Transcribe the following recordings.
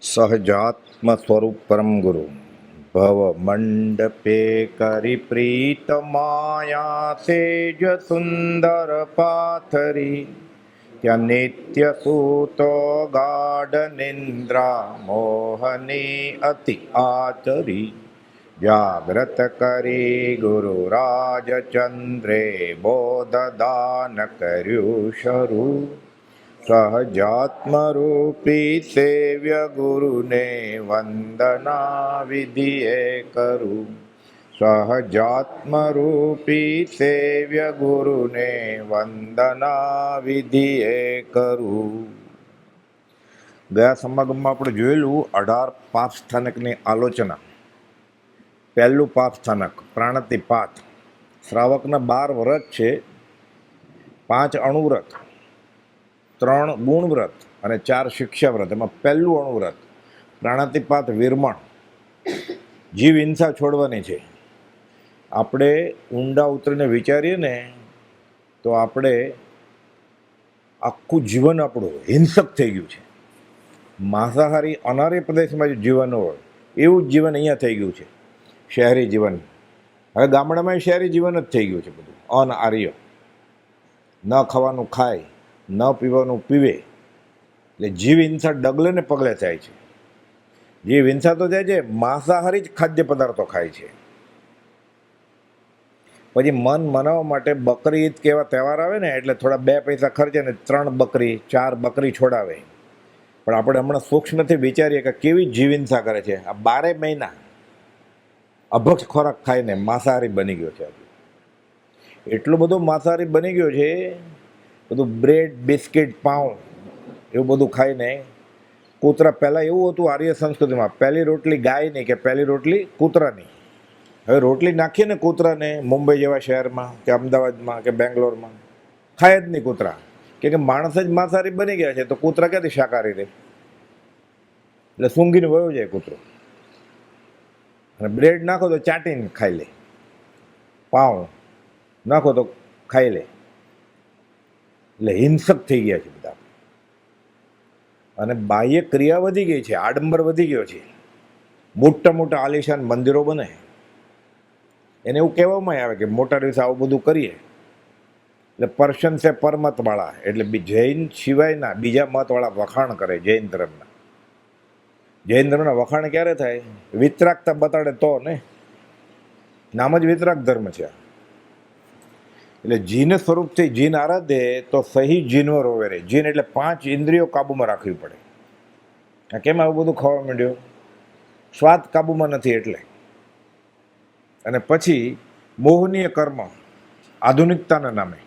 સહજાત્મ સ્વરૂપ પરમ ગુરુ ભવ મંડપે કરી પ્રીત માયા સેજ સુંદર પાથરી ત્યાં નિત્ય સૂતો ગાઢ નિંદ્રા મોહની અતિ આચરી જાગ્રત કરી ગુરુ રાજચંદ્રે બોધદાન કર્યું શરૂ સહજાત્મરૂપી સેવ્ય ગુરુને વંદના વિધિએ કરું સહજાત્મરૂપી સેવ્ય ગુરુને વંદના વિધિએ કરું. ગયા સમાગમમાં આપણે જોયેલું 18 પાપ સ્થાનકની આલોચના. પહેલું પાપ સ્થાનક પ્રાણાતિપાત. શ્રાવકના 12 વ્રત છે, 5 અણુવ્રત, 3 ગુણવ્રત અને 4 શિક્ષાવ્રત. એમાં પહેલું અણુવ્રત પ્રાણાતિપાત વિરમણ, જીવ હિંસા છોડવાની છે. આપણે ઊંડા ઉતરીને વિચારીએ ને તો આપણે આખું જીવન આપણું હિંસક થઈ ગયું છે. માંસાહારી અનાર્ય પ્રદેશમાં જે જીવન હોય એવું જ જીવન અહીંયા થઈ ગયું છે, શહેરી જીવન. હવે ગામડામાં શહેરી જીવન જ થઈ ગયું છે બધું અનાર્ય. ન ખાવાનું ખાય, ન પીવાનું પીવે, એટલે જીવ હિંસા ડગલે ને પગલે થાય છે. જીવ હિંસા તો થાય છે, માંસાહારી જ ખાદ્ય પદાર્થો ખાય છે. પછી મન મનાવવા માટે બકરી ઈદ કેવા તહેવાર આવે ને એટલે થોડા 2 પૈસા ખર્ચે ને 3 બકરી 4 બકરી છોડાવે. પણ આપણે હમણાં સૂક્ષ્મથી વિચારીએ કે કેવી જીવ હિંસા કરે છે. આ 12 મહિના અભક્ષ ખોરાક ખાઈને માંસાહારી બની ગયો છે. એટલો બધો માંસાહારી બની ગયો છે, બધું બ્રેડ, બિસ્કિટ, પાઉં એવું બધું ખાઈને. કૂતરા, પહેલાં એવું હતું આર્ય સંસ્કૃતિમાં, પહેલી રોટલી ગાયની કે પહેલી રોટલી કૂતરાની. હવે રોટલી નાખીએ ને કૂતરાને મુંબઈ જેવા શહેરમાં કે અમદાવાદમાં કે બેંગ્લોરમાં, ખાય જ નહીં કૂતરા. કે માણસ જ માંસાહારી બની ગયા છે તો કૂતરા ક્યાંથી શાકાહારી રહે? એટલે સૂંઘીને વયો જાય કૂતરો. અને બ્રેડ નાખો તો ચાટીને ખાઈ લે, પાઉં નાખો તો ખાઈ લે. એટલે હિંસક થઈ ગયા છે બધા. અને બાહ્ય ક્રિયા વધી ગઈ છે, આડંબર વધી ગયો છે. મોટા મોટા આલિશાન મંદિરો બને, એને એવું કહેવામાં આવે કે મોટા દિવસે આવું બધું કરીએ એટલે પર્શન છે પરમતવાળા, એટલે જૈન સિવાયના બીજા મતવાળા વખાણ કરે જૈન ધર્મના. જૈન ધર્મના વખાણ ક્યારે થાય? વિતરાગતા બતાડે તો ને. નામ જ વિતરાગ ધર્મ છે. એટલે જીન સ્વરૂપથી જીન આરાધે તો સહી જીનવર હોવે રે. જીન એટલે 5 ઇન્દ્રિયો કાબુમાં રાખવી પડે. આ કેમ આવું બધું ખાવા માંડ્યો? સ્વાદ કાબુમાં નથી એટલે. અને પછી મોહનીય કર્મ, આધુનિકતાના નામે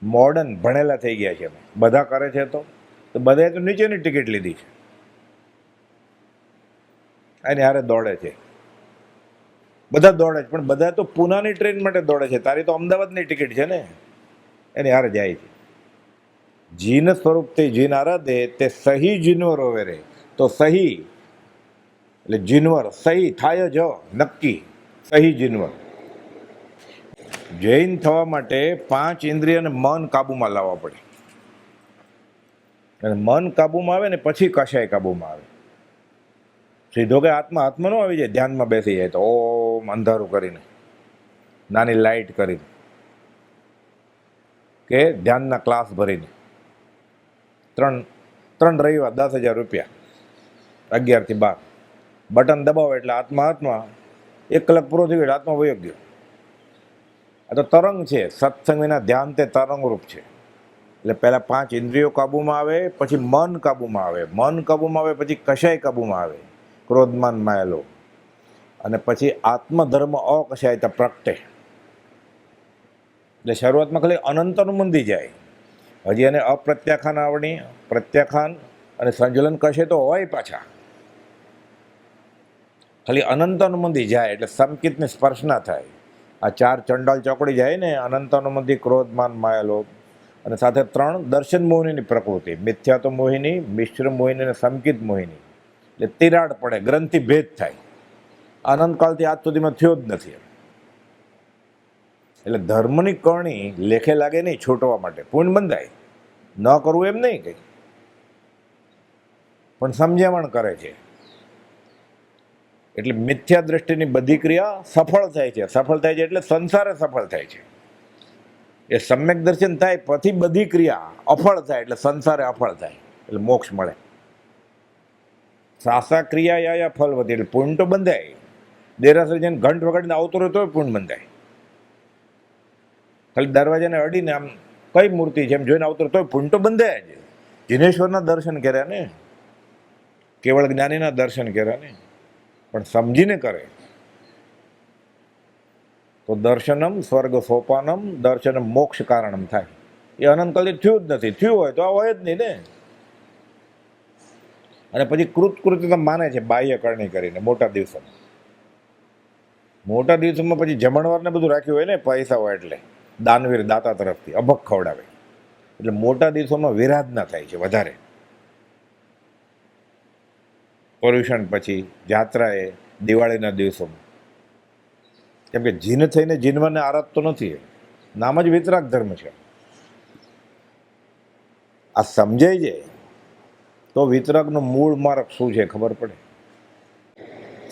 મોડર્ન ભણેલા થઈ ગયા છે. બધા કરે છે તો બધાએ તો નીચેની ટિકિટ લીધી છે, એની હારે દોડે છે. બધા દોડે છે, પણ બધા તો પૂનાની ટ્રેન માટે દોડે છે. તારી તો અમદાવાદની ટિકિટ છે ને, એની હારે જાય છે. જીન સ્વરૂપથી જીન આરાધે તે સહી જીનવર હોવે રે. તો સહી એટલે જીનવર, સહી થાય જ નક્કી, સહી જીનવર. જૈન થવા માટે 5 ઇન્દ્રિય અને મન કાબુમાં લાવવા પડે. અને મન કાબુમાં આવે ને પછી કશાય કાબુમાં આવે. સીધો કે હાથમાં ન આવી જાય. ધ્યાનમાં બેસી જાય તો ઓમ અંધારું કરીને, નાની લાઇટ કરીને, કે ધ્યાનના ક્લાસ ભરીને 3 રવિવાર 10,000 રૂપિયા, 11 થી 12 બટન દબાવો એટલે હાથમાં 1 કલાક પૂરો થઈ ગયો, હાથમાં વયો ગયો. આ તો તરંગ છે. સત્સંગ વિના ધ્યાન તે તરંગરૂપ છે. એટલે પહેલાં 5 ઇન્દ્રિયો કાબુમાં આવે, પછી મન કાબુમાં આવે, મન કાબુમાં આવે પછી કશાય કાબુમાં આવે, ક્રોધમાન માયેલો. અને પછી આત્મધર્મ અકશાયતા પ્રગટે. એટલે શરૂઆતમાં ખાલી અનંતનું મંદી જાય. હજી એને અપ્રત્યાખાન આવડી, પ્રત્યાખાન અને સંજલન કશે તો હોય પાછા. ખાલી અનંતનું મંદી જાય એટલે સંકિતને સ્પર્શ ના થાય. આ 4 ચંડાલ ચોકડી જાય ને, અનંતનું મંદી, ક્રોધમાન માયેલો, અને સાથે 3 દર્શન મોહિની પ્રકૃતિ, મિથ્યા તો મોહિની, મિશ્ર મોહિની અને સંકિત મોહિની. એટલે તિરાડ પડે, ગ્રંથિ ભેદ થાય. અનંતકાળથી આજ સુધીમાં થયો જ નથી. એટલે ધર્મની કરણી લેખે લાગે નહીં છૂટવા માટે. પૂર્ણ બંધાય, ન કરવું એમ નહીં કંઈ. પણ સમજામણ કરે છે. એટલે મિથ્યા દ્રષ્ટિની બધી ક્રિયા સફળ થાય છે. સફળ થાય છે એટલે સંસારે સફળ થાય છે. એ સમ્યક દર્શન થાય પછી બધી ક્રિયા અફળ થાય એટલે સંસારે અફળ થાય એટલે મોક્ષ મળે. સાસા ક્રિયા યા ફલવતી એટલે પુણ્ય તો બંધાય. દેરાસર જઈને ઘંટ વગાડીને આવતો રહ્યો તોય પુણ્ય બંધાય. ખાલી દરવાજાને અડીને આમ કઈ મૂર્તિ છે એમ જોઈને આવતો તોય પુણ્ય તો બંધાય જ. જીનેશ્વરના દર્શન કર્યા ને, કેવળ જ્ઞાનીના દર્શન કર્યા ને, પણ સમજીને કરે તો દર્શનમ સ્વર્ગ સોપાનમ દર્શનમ મોક્ષ કારણમ થાય. એ અનંતકાલી થયું જ નથી. થયું હોય તો આ હોય જ નહીં ને. અને પછી કૃતકૃત્યતા માને છે બાહ્ય કરણી કરીને મોટા દિવસોમાં. મોટા દિવસોમાં પછી જમણવારને બધું રાખ્યું હોય ને, પૈસા હોય એટલે દાનવીર દાતા તરફથી અભક ખવડાવે. એટલે મોટા દિવસોમાં વિરાધના થાય છે વધારે. પર્યુષણ પછી જાત્રાએ દિવાળીના દિવસોમાં. કેમ કે જીન થઈને જીનવાને આરાધતો નથી. નામ જ વિતરાગ ધર્મ છે. આ સમજાય જાય તો વિતરાગનું મૂળ માર્ગ શું છે ખબર પડે.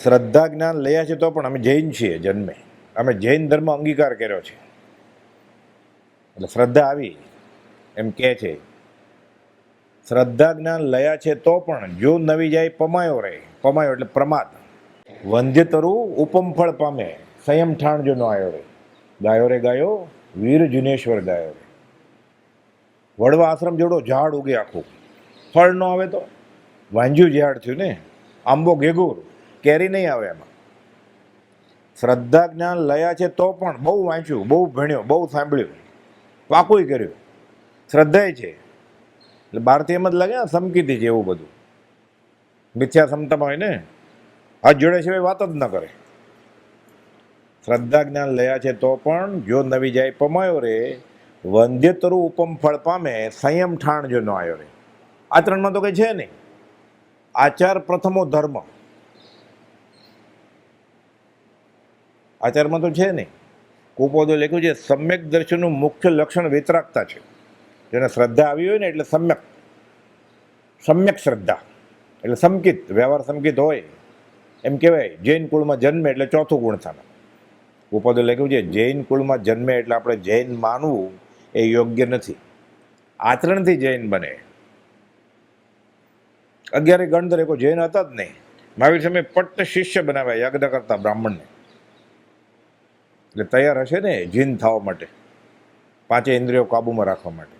શ્રદ્ધા જ્ઞાન લયા છે તો પણ અમે જૈન છીએ જન્મે. અમે જૈન ધર્મ અંગીકાર કર્યો છે એટલે શ્રદ્ધા આવી એમ કે છે. શ્રદ્ધા જ્ઞાન લયા છે તો પણ જો નવી જાય પમાયો રહે. પમાયો એટલે પ્રમાદ. વંધ્ય તરુ ઉપમ ફળ પામે સંયમ ઠાણ જો ન આવ્યો રે. ગાયો રે ગાયો વીર જુનેશ્વર ગાયો રે. વડવા આશ્રમ જેવડો ઝાડ ઉગે આખું, ફળ ન આવે તો વાંજ્યું ઝાડ થયું ને. આંબો ઘેગુર, કેરી નહીં આવે એમાં. શ્રદ્ધા જ્ઞાન લયા છે તો પણ બહુ વાંચ્યું, બહુ ભણ્યો, બહુ સાંભળ્યું, પાકું કર્યું, શ્રદ્ધાય છે એટલે બહારથી એમ જ લાગે ને સમકીતી છે એવું બધું. મિથ્યા ક્ષમતામાં હોય ને, હાથ જોડે સિવાય વાત જ ન કરે. શ્રદ્ધા જ્ઞાન લયા છે તો પણ જો નવી જાય પમાયો રે. વંધ્ય તરુ ઉપમ ફળ પામે સંયમ ઠાણ જો ન આવ્યો રે. આચરણમાં તો કંઈ છે નહીં. આચાર પ્રથમો ધર્મ. આચારમાં તો છે નહીં. કુપોદો લખ્યું છે સમ્યક દર્શનનું મુખ્ય લક્ષણ વિતરાગતા છે. જેને શ્રદ્ધા આવી હોય ને એટલે સમ્યક શ્રદ્ધા એટલે સમકિત, વ્યવહાર સમકિત હોય એમ કહેવાય. જૈન કુળમાં જન્મે એટલે ચોથું ગુણ થાના. કુપોદે લખ્યું છે જૈન કુળમાં જન્મે એટલે આપણે જૈન માનવું એ યોગ્ય નથી. આચરણથી જૈન બને. 11 ગણધર કોઈ જૈન હતા જ નહીં. મહાવીર સ્વામી પટ્ટ શિષ્ય બનાવ્યા યજ્ઞ કરતા બ્રાહ્મણને. એટલે તૈયાર હશે ને જીન થવા માટે, 5 ઇન્દ્રિયો કાબુમાં રાખવા માટે.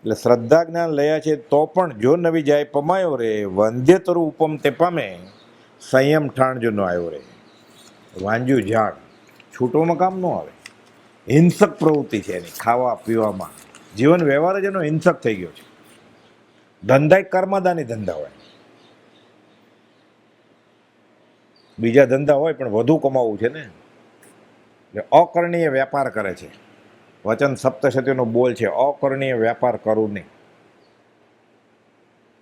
એટલે શ્રદ્ધા જ્ઞાન લયા છે તો પણ જો નવી જાય પમાયો રે. વંધ્ય તરુ ઉપમ તે પામે સંયમ ઠાણ જો ન આવ્યો રે. વાંજ્યું ઝાડ છૂટવામાં કામ ન આવે. હિંસક પ્રવૃત્તિ છે એની, ખાવા પીવામાં. જીવન વ્યવહાર જ એનો હિંસક થઈ ગયો છે. ધંધા કર્માદાની ધંધા હોય. બીજા ધંધા હોય પણ વધુ કમાવું છે ને, એટલે અકરણીય વેપાર કરે છે. વચન સપ્તશતીનો બોલ છે અકરણીય વેપાર કરવું નહીં.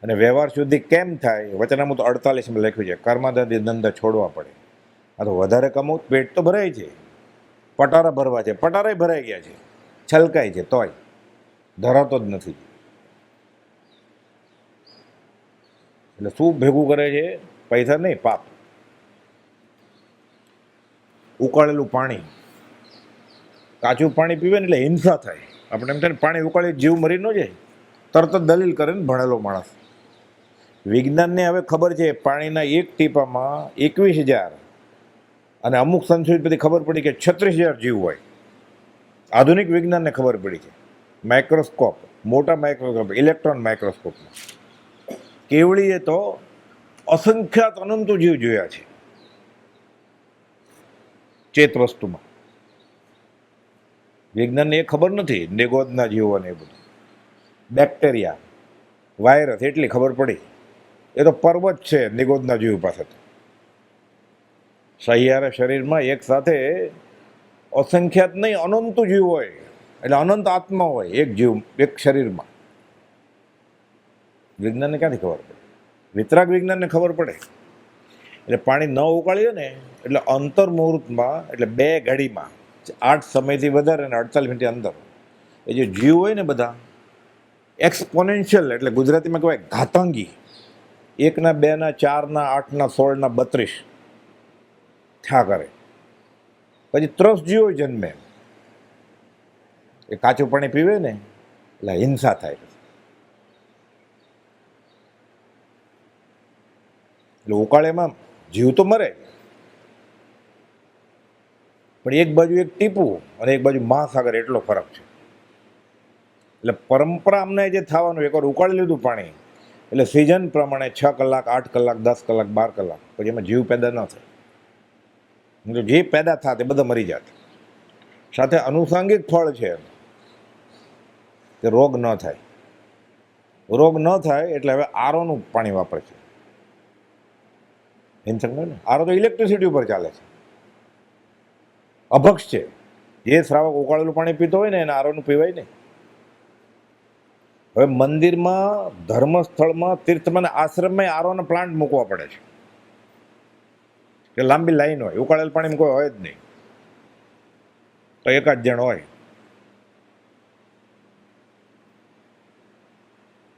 અને વ્યવહાર સુધી કેમ થાય? વચનામૃત 48માં લખ્યું છે કર્માદાદી ધંધા છોડવા પડે. આ તો વધારે કમાવું, પેટ તો ભરાય છે, પટારા ભરવા છે, પટારાય ભરાઈ ગયા છે, છલકાય છે તોય ધરાતો જ નથી. એટલે શું ભેગું કરે છે? પૈસા નહીં, પાપ. ઉકાળેલું પાણી, કાચું પાણી પીવે ને એટલે હિંસા થાય. આપણે એમ થાય ને પાણી ઉકાળી જીવ મરી ન જાય, તરત જ દલીલ કરે ને ભણેલો માણસ. વિજ્ઞાનને હવે ખબર છે પાણીના એક ટીપામાં 21,000 અને અમુક સંશોધન પછી ખબર પડી કે 36,000 જીવ હોય. આધુનિક વિજ્ઞાનને ખબર પડી છે. માઇક્રોસ્કોપ, મોટા માઇક્રોસ્કોપ, ઇલેક્ટ્રોન માઇક્રોસ્કોપમાં કેવળીએ તો અસંખ્યાત અનંતો જીવ જોયા છે ચેત વસ્તુમાં. વિજ્ઞાનને એ ખબર નથી નિગોદના જીવોને એ બધું. બેક્ટેરિયા, વાયરસ એટલી ખબર પડી. એ તો પર્વત છે નિગોદના જીવ પાસે. તો સહિયારા શરીરમાં એક સાથે અસંખ્યાત નહીં અનંત જીવ હોય, એટલે અનંત આત્મા હોય એક જીવ એક શરીરમાં. વિજ્ઞાનને ક્યાંથી ખબર પડે? વિતરાગ વિજ્ઞાનને ખબર પડે. એટલે પાણી ન ઉકાળીએ ને એટલે અંતર મુહૂર્તમાં, એટલે 2 ઘડીમાં 8 સમયથી વધારે અને 48 મિનિટની અંદર એ જે જીવ હોય ને બધા એક્સપોનેન્શિયલ એટલે ગુજરાતીમાં કહેવાય ઘાતાંગી, 1 ના 2 ના 4 ના 8 ના 16 ના 32 થયા કરે. પછી ત્રસજીવો જન્મે. એ કાચું પાણી પીવે ને એટલે હિંસા થાય, એટલે ઉકાળેમાં જીવ તો મરે, પણ એક બાજુ એક ટીપું અને એક બાજુ મહાસાગર, એટલો ફરક છે. એટલે પરંપરા અમને જે થવાનું, એકવાર ઉકાળી લીધું પાણી એટલે સિઝન પ્રમાણે 6 કલાક 8 કલાક 10 કલાક 12 કલાક પછી એમાં જીવ પેદા ન થાય. જે પેદા થાય તે બધા મરી જાય. સાથે અનુસાંગિક ફળ છે કે રોગ ન થાય. રોગ ન થાય એટલે હવે આરોનું પાણી વાપરે છે. એમ સમજો ને, આરો તો ઇલેક્ટ્રિસિટી ઉપર ચાલે છે, અભક્ષ છે. જે શ્રાવક ઉકાળેલું પાણી પીતો હોય ને એને આરોનું પીવાય નહીં. હવે મંદિરમાં, ધર્મસ્થળમાં, તીર્થમાં, આશ્રમમાં આરોના પ્લાન્ટ મૂકવા પડે છે કે લાંબી લાઈન હોય. ઉકાળેલ પાણીમાં કોઈ હોય જ નહીં, તો એકાદ જણ હોય.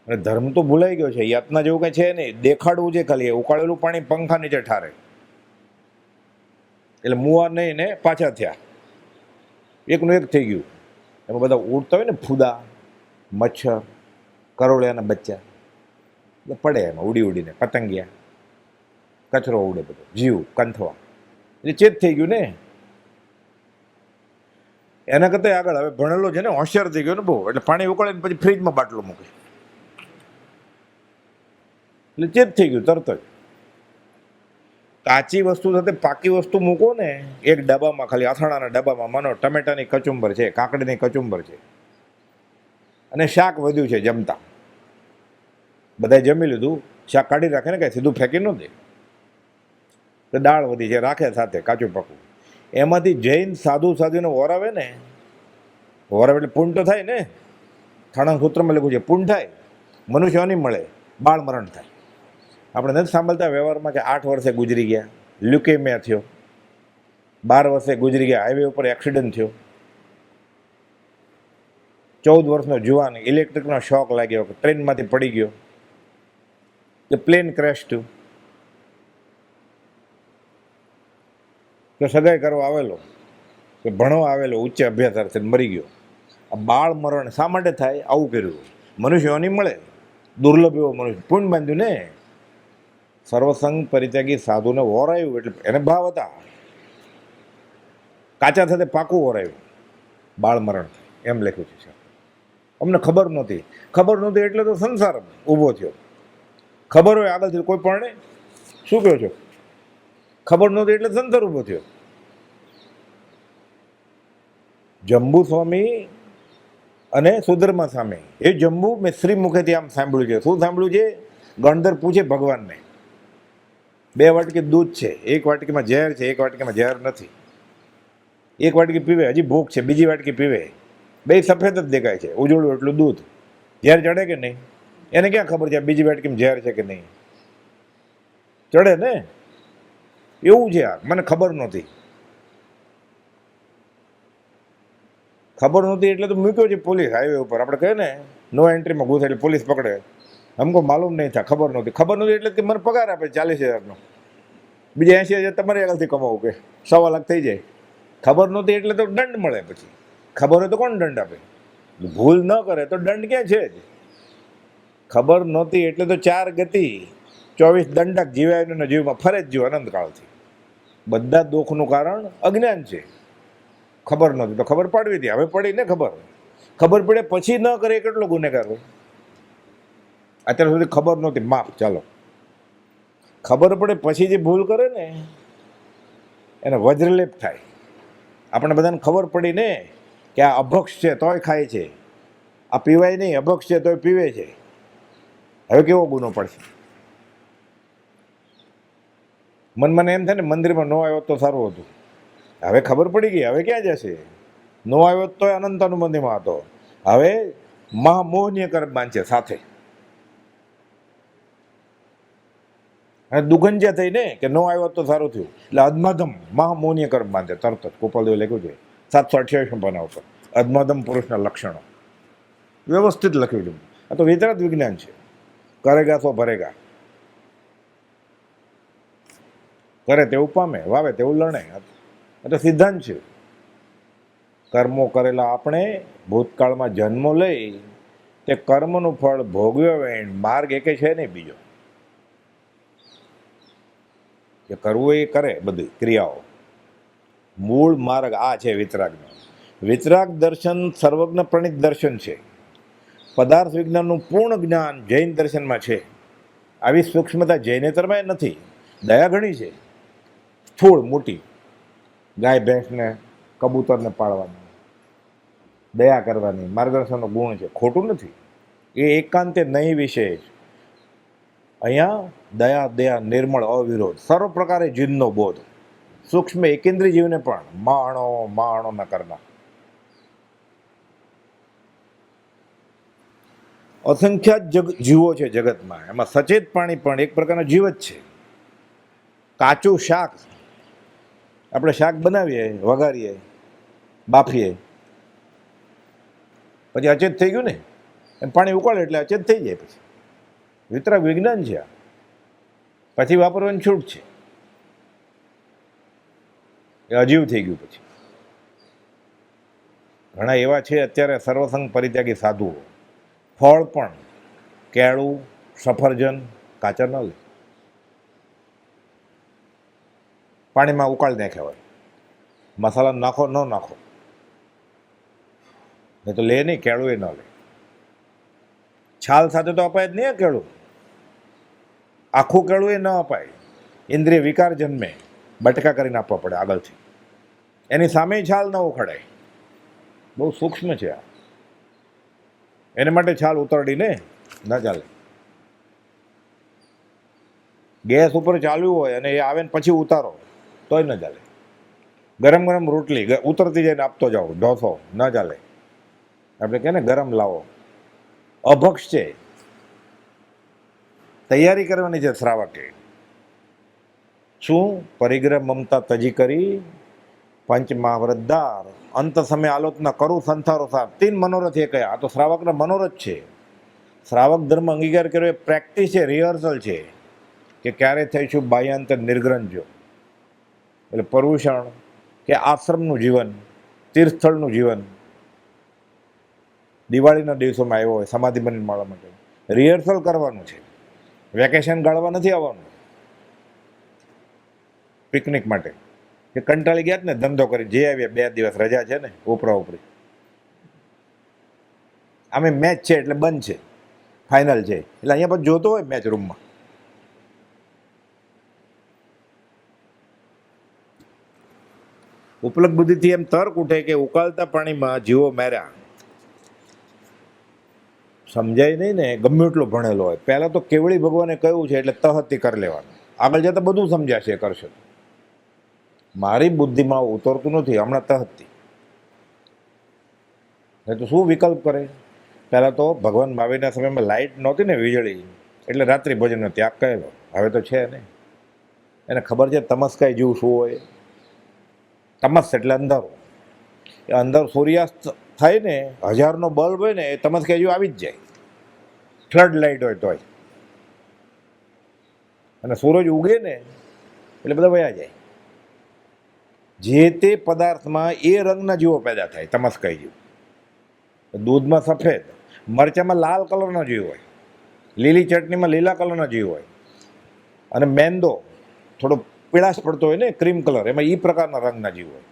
અને ધર્મ તો ભૂલાઈ ગયો છે, યાતના જેવું કંઈ છે નહીં, દેખાડવું છે ખાલી. ઉકાળેલું પાણી પંખા નીચે ઠારે એટલે મુવા નહીં ને પાછા થયા, એકનું એક થઈ ગયું. એમાં બધા ઉડતા હોય ને ફૂદા, મચ્છર, કરોળિયાના બચ્ચા પડે એમાં ઉડી ઉડીને, પતંગિયા, કચરો ઉડે, બધો જીવ કંથવા, એટલે ચેત થઈ ગયું ને. એના કરતાં આગળ હવે ભણેલો છે ને, હોશિયાર થઈ ગયો ને બહુ, એટલે પાણી ઉકાળીને પછી ફ્રીજમાં બાટલો મૂકે એટલે ચેત થઈ ગયું તરત જ. કાચી વસ્તુ સાથે પાકી વસ્તુ મૂકો ને એક ડબ્બામાં, ખાલી અથાણાના ડબ્બામાં, માનો ટમેટાની કચુંબર છે, કાકડીની કચુંબર છે અને શાક વધ્યું છે, જમતા બધાએ જમી લીધું, શાક કાઢી રાખે ને, કાંઈ સીધું ફેંકી ન દે. તો દાળ વધી છે રાખે સાથે કાચું પાકું. એમાંથી જૈન સાધુ સાધુને વરાવે ને, વરાવે એટલે પૂન તો થાય ને. થાણા સૂત્રમાં લખ્યું છે પૂન થાય, મનુષ્ય નહીં મળે, બાળ મરણ થાય. આપણે નથી સાંભળતા વ્યવહારમાં કે 8 વર્ષે ગુજરી ગયા, લ્યુકેમિયા થયો, 12 વર્ષે ગુજરી ગયા, હાઈવે ઉપર એક્સિડન્ટ થયો, 14 વર્ષનો જુવાન ઇલેક્ટ્રિકનો શોક લાગ્યો, ટ્રેનમાંથી પડી ગયો, કે પ્લેન ક્રેશ થયું, કે સગાઈ કરવા આવેલો, કે ભણવા આવેલો ઉચ્ચ અભ્યાસાર્થે મરી ગયો. આ બાળ મરણ શા માટે થાય? આવું કર્યું. મનુષ્યો નહીં મળે, દુર્લભ એવો મનુષ્ય. પૂન બાંધ્યું ને, સર્વસંગ પરિત્યાગી સાધુને વોરાયું એટલે એને ભાવ હતા. કાચા સાથે પાકું વોરાયું, બાળ મરણ એમ લખ્યું છે. અમને ખબર નહોતી. ખબર નહોતી એટલે તો સંસાર ઊભો થયો. ખબર હોય આગળથી કોઈ પણ શું કહો છો? ખબર નહોતી એટલે સંસાર ઊભો થયો. જંબુ સ્વામી અને સુધર્મા સ્વામી, એ જંબુ મેં શ્રી મુખેથી આમ સાંભળ્યું છે. શું સાંભળ્યું છે? ગણધર પૂછે ભગવાનને, 2 વાટકી દૂધ છે, 1 વાટકીમાં ઝેર છે, 1 વાટકીમાં ઝેર નથી. 1 વાટકી પીવે, હજી ભૂખ છે, બીજી વાટકી પીવે, 2 સફેદ જ દેખાય છે, ઉજળું એટલું દૂધ. ઝેર ચડે કે નહીં? એને ક્યાં ખબર છે બીજી વાટકીમાં ઝેર છે કે નહીં? ચડે ને. એવું છે આ. મને ખબર નહોતી. ખબર નહોતી એટલે તો મૂક્યો છે પોલીસ હાઈવે ઉપર. આપણે કહે ને નો એન્ટ્રીમાં ઘૂસે એટલે પોલીસ પકડે. હમકો માલુમ નહીં થાય, ખબર નહોતી. ખબર નહોતી એટલે કે મને પગાર આપે 40,000નો, બીજા 80,000 તમારે આગળથી કમાવું કે 1.25 લાખ થઈ જાય. ખબર નહોતી એટલે તો દંડ મળે. પછી ખબર હોય તો કોણ દંડ આપે? ભૂલ ન કરે તો દંડ ક્યાં છે જ. ખબર નહોતી એટલે તો 4 ગતિ 24 દંડક જીવાયનો જીવમાં ફરે જ જીવ અનંતકાળથી. બધા દુઃખનું કારણ અજ્ઞાન છે. ખબર નહોતી તો ખબર પાડવી હતી, હવે પડી ને ખબર. ખબર પડે પછી ન કરે એ કેટલો ગુનેગાર હોય. અત્યાર સુધી ખબર નહોતી, માફ, ચાલો. ખબર પડે પછી જે ભૂલ કરે ને એને વજ્રલેપ થાય. આપણે બધાને ખબર પડી ને કે આ અભક્ષ છે તોય ખાય છે, આ પીવાય નહીં, અભક્ષ છે તોય પીવે છે. હવે કેવો ગુનો પડશે? મનમાં એમ થાય ને મંદિરમાં ન આવ્યો તો સારું હતું. હવે ખબર પડી ગઈ, હવે ક્યાં જશે? ન આવ્યો તો અનંત અનુબંધીમાં હતો, હવે મહામોહનીય કર્મ બાંધશે સાથે. અને દુગંજા થઈને કે ન આવ્યો તો સારું થયું એટલે અધમાધમ મહામોહનીય કર્મ બાંધે તરત જ. ગોપાલદેવે લખ્યું છે 728 પાના ઉપર, અધમાધમ પુરુષના લક્ષણો વ્યવસ્થિત લખ્યું છે. આ તો વિતરાગ વિજ્ઞાન છે. કરેગા સો ભરેગા, કરે તેવું પામે, વાવે તેવું લણે. આ તો સિદ્ધાંત છે. કર્મો કરેલા આપણે ભૂતકાળમાં જન્મો લઈ તે કર્મનું ફળ ભોગવ્યો વેણ માર્ગ એકે છે નહીં બીજો. જે કરવું એ કરે, બધી ક્રિયાઓ. મૂળ માર્ગ આ છે વિતરાગનો. વિતરાગ દર્શન સર્વજ્ઞ પ્રણિત દર્શન છે. પદાર્થ વિજ્ઞાનનું પૂર્ણ જ્ઞાન જૈન દર્શનમાં છે. આવી સૂક્ષ્મતા જૈનેતરમાં નથી. દયા ઘણી છે, સ્થૂળ મોટી. ગાય ભેંસને કબૂતરને પાળવાની, દયા કરવાની, માર્ગદર્શનનો ગુણ છે, ખોટું નથી. એ એકાંતે નહીં વિશેષ. અહીંયા દયા દયા નિર્મળ અવિરોધ સર્વ પ્રકારે જીવનો બોધ. સૂક્ષ્મ એકેન્દ્રીય જીવને પણ માણો માણો ન કરના. અસંખ્યાત જીવો છે જગતમાં. એમાં સચેત પ્રાણી પણ એક પ્રકારનો જીવ જ છે. કાચું શાક આપણે શાક બનાવીએ, વઘારીએ, બાફીએ, પછી અચેત થઈ ગયું ને, એમ પાણી ઉકાળે એટલે અચેત થઈ જાય. પછી વિતરાગ વિજ્ઞાન છે આ. પછી વાપરવાની છૂટ છે. એ અજીવ થઈ ગયું. પછી ઘણા એવા છે અત્યારે સર્વસંગ પરિત્યાગી સાધુઓ, ફળ પણ કેળું, સફરજન કાચા ન લે, પાણીમાં ઉકાળી નાખ્યા હોય. મસાલા નાખો ન નાખો, નહીં તો લે નહીં, કેળું એ ન લે. છાલ સાથે તો અપાય જ નહીં કેળું. આખું કેળું એ ન અપાય. ઇન્દ્રિય વિકાર જન્મે, બટકા કરીને આપવા પડે આગળથી. એની સામે છાલ ન ઉખડાય. બહુ સૂક્ષ્મ છે આ. એને માટે છાલ ઉતરડીને ન ચાલે. ગેસ ઉપર ચાલ્યું હોય અને એ આવે ને પછી ઉતારો તોય ન ચાલે. ગરમ ગરમ રોટલી ઉતરતી જઈને આપતો જાઓ, ઢોસો ન ચાલે. આપણે કહે ને ગરમ લાવો. અભક્ષ છે. તૈયારી કરવાની છે શ્રાવકે. શું? પરિગ્રહ મમતા તજી કરી પંચ મહાવ્રતદાર અંત સમય આલોચના કરું સંથારો સાર. 3 મનોરથ એ કયા? આ તો શ્રાવકના મનોરથ છે. શ્રાવક ધર્મ અંગીકાર કર્યો એ પ્રેક્ટિસ છે, રિહર્સલ છે કે ક્યારે થઈશું બાહ્યાંતર નિર્ગ્રંજો. એટલે પર્યુષણ કે આશ્રમનું જીવન, તીર્થસ્થળનું જીવન દિવાળીના દિવસોમાં આવ્યો હોય સમાધિ બની મળવા માટે રિહર્સલ કરવાનું છે. વેકેશન ગાળવા નથી આવવાનું પિકનિક માટે, કે કંટાળી ગયા ને ધંધો કરી જે આવ્યા 2 દિવસ રજા છે ને ઉપરા ઉપરી. આમે મેચ છે એટલે બંધ છે, ફાઇનલ છે એટલે અહીંયા પછી જોતો હોય મેચ રૂમમાં. ઉપલબ્ધ બુદ્ધિથી એમ તર્ક ઉઠે કે ઉકાળતા પાણીમાં જીવો માર્યા. સમજાય નહીં ને, ગમે એટલો ભણેલો હોય. પહેલાં તો કેવળી ભગવાને કહ્યું છે એટલે તહતી કરી લેવાનું. આગળ જતાં બધું સમજાશે, કરશે. મારી બુદ્ધિમાં ઉતરતું નથી હમણાં તહતી. તો શું વિકલ્પ કરે? પહેલાં તો ભગવાન મહાવીરના સમયમાં લાઇટ નહોતી ને, વીજળી, એટલે રાત્રિ ભોજનનો ત્યાગ કરેલો. હવે તો છે ને. એને ખબર છે તમસ્કાય જીવ શું હોય. તમસ એટલે અંધારું. એ અંદર સૂર્યાસ્ત થાય ને, 1000નો બલ્બ હોય ને, એ તમસ્કાય જીવ આવી જ જાય. ફ્લડ લાઇટ હોય તોય. અને સૂરજ ઉગે ને એટલે બધા વયા જાય. જે તે પદાર્થમાં એ રંગના જીવો પેદા થાય, તમસ્કાય જીવ. દૂધમાં સફેદ, મરચામાં લાલ કલરનો જીવ હોય, લીલી ચટણીમાં લીલા કલરનો જીવ હોય, અને મેંદો થોડો પીળાશ પડતો હોય ને, ક્રીમ કલર, એમાં એ પ્રકારના રંગના જીવ હોય.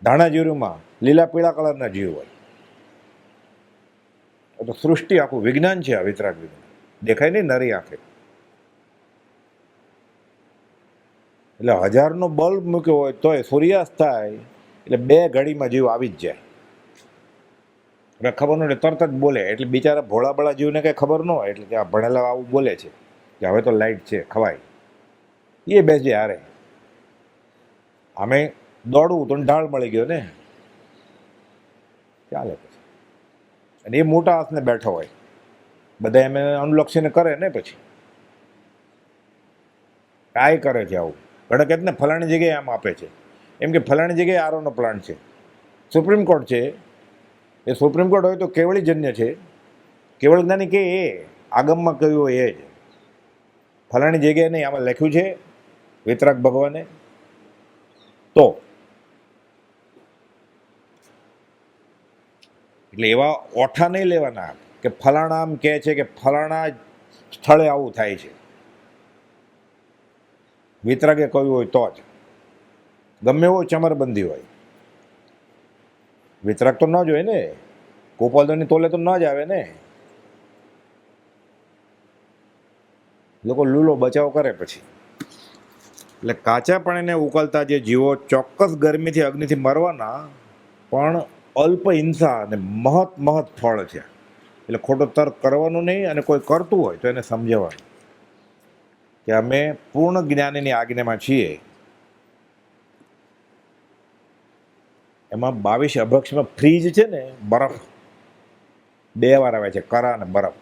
ધાણા જીરુમાં લીલા પીળા કલરના જીવ હોય. તો સૃષ્ટિ આખું વિજ્ઞાન છે આ વિતરાગ વિજ્ઞાન. દેખાય નહીં નરી આંખે. એટલે 1000નો બલ્બ મૂક્યો હોય તોય સૂર્યાસ્ત થાય એટલે 2 ઘડીમાં જીવ આવી જ જાય. એટલે ખબર ન હોય તરત જ બોલે. એટલે બિચારા ભોળાબળા જીવને કંઈ ખબર ન હોય એટલે કે આ ભણેલા આવું બોલે છે કે હવે તો લાઇટ છે, ખવાય. એ બેસજે હારે. અમે દોડવું તો ઢાળ મળી ગયો ને, ચાલે. પછી અને એ મોટા હાથને બેઠો હોય, બધા એમ અનુલક્ષીને કરે ને. પછી કાંઈ કરે છે આવું. ઘણા કહે ને ફલાણી જગ્યાએ આમ આપે છે, એમ કે ફલાણી જગ્યાએ આરોનો પ્લાન્ટ છે. સુપ્રીમ કોર્ટ છે, એ સુપ્રીમ કોર્ટ હોય તો કેવળી જન્ય છે, કેવળ જ્ઞાની કે એ આગમમાં કહ્યું હોય એ જ, ફલાણી જગ્યાએ નહીં, આમાં લખ્યું છે વિતરાગ ભગવાને. તો એટલે એવા ઓઠા નહીં લેવાના કે ફલાણા આમ કહે છે કે ફલાણા સ્થળે આવું થાય છે. વિતરાગે કહ્યું હોય તો જ, ગમે એવો ચમરબંધી હોય, વિતરાગ તો ન જ હોય ને, ગોપાલદાની તોલે તો ન જ આવે ને. લોકો લૂલો બચાવ કરે પછી. એટલે કાચા પાણીને ઉકળતા જે જીવો ચોક્કસ ગરમીથી અગ્નિથી મરવાના, પણ અલ્પ હિંસા અને મહત ફળ છે. એટલે ખોટો તર્ક કરવાનું નહીં, અને કોઈ કરતું હોય તો એને સમજાવવાનું કે અમે પૂર્ણ જ્ઞાનીની આજ્ઞામાં છીએ. એમાં 22 અભક્ષમાં ફ્રીજ છે ને, બરફ 2 વાર આવે છે, કરા અને બરફ.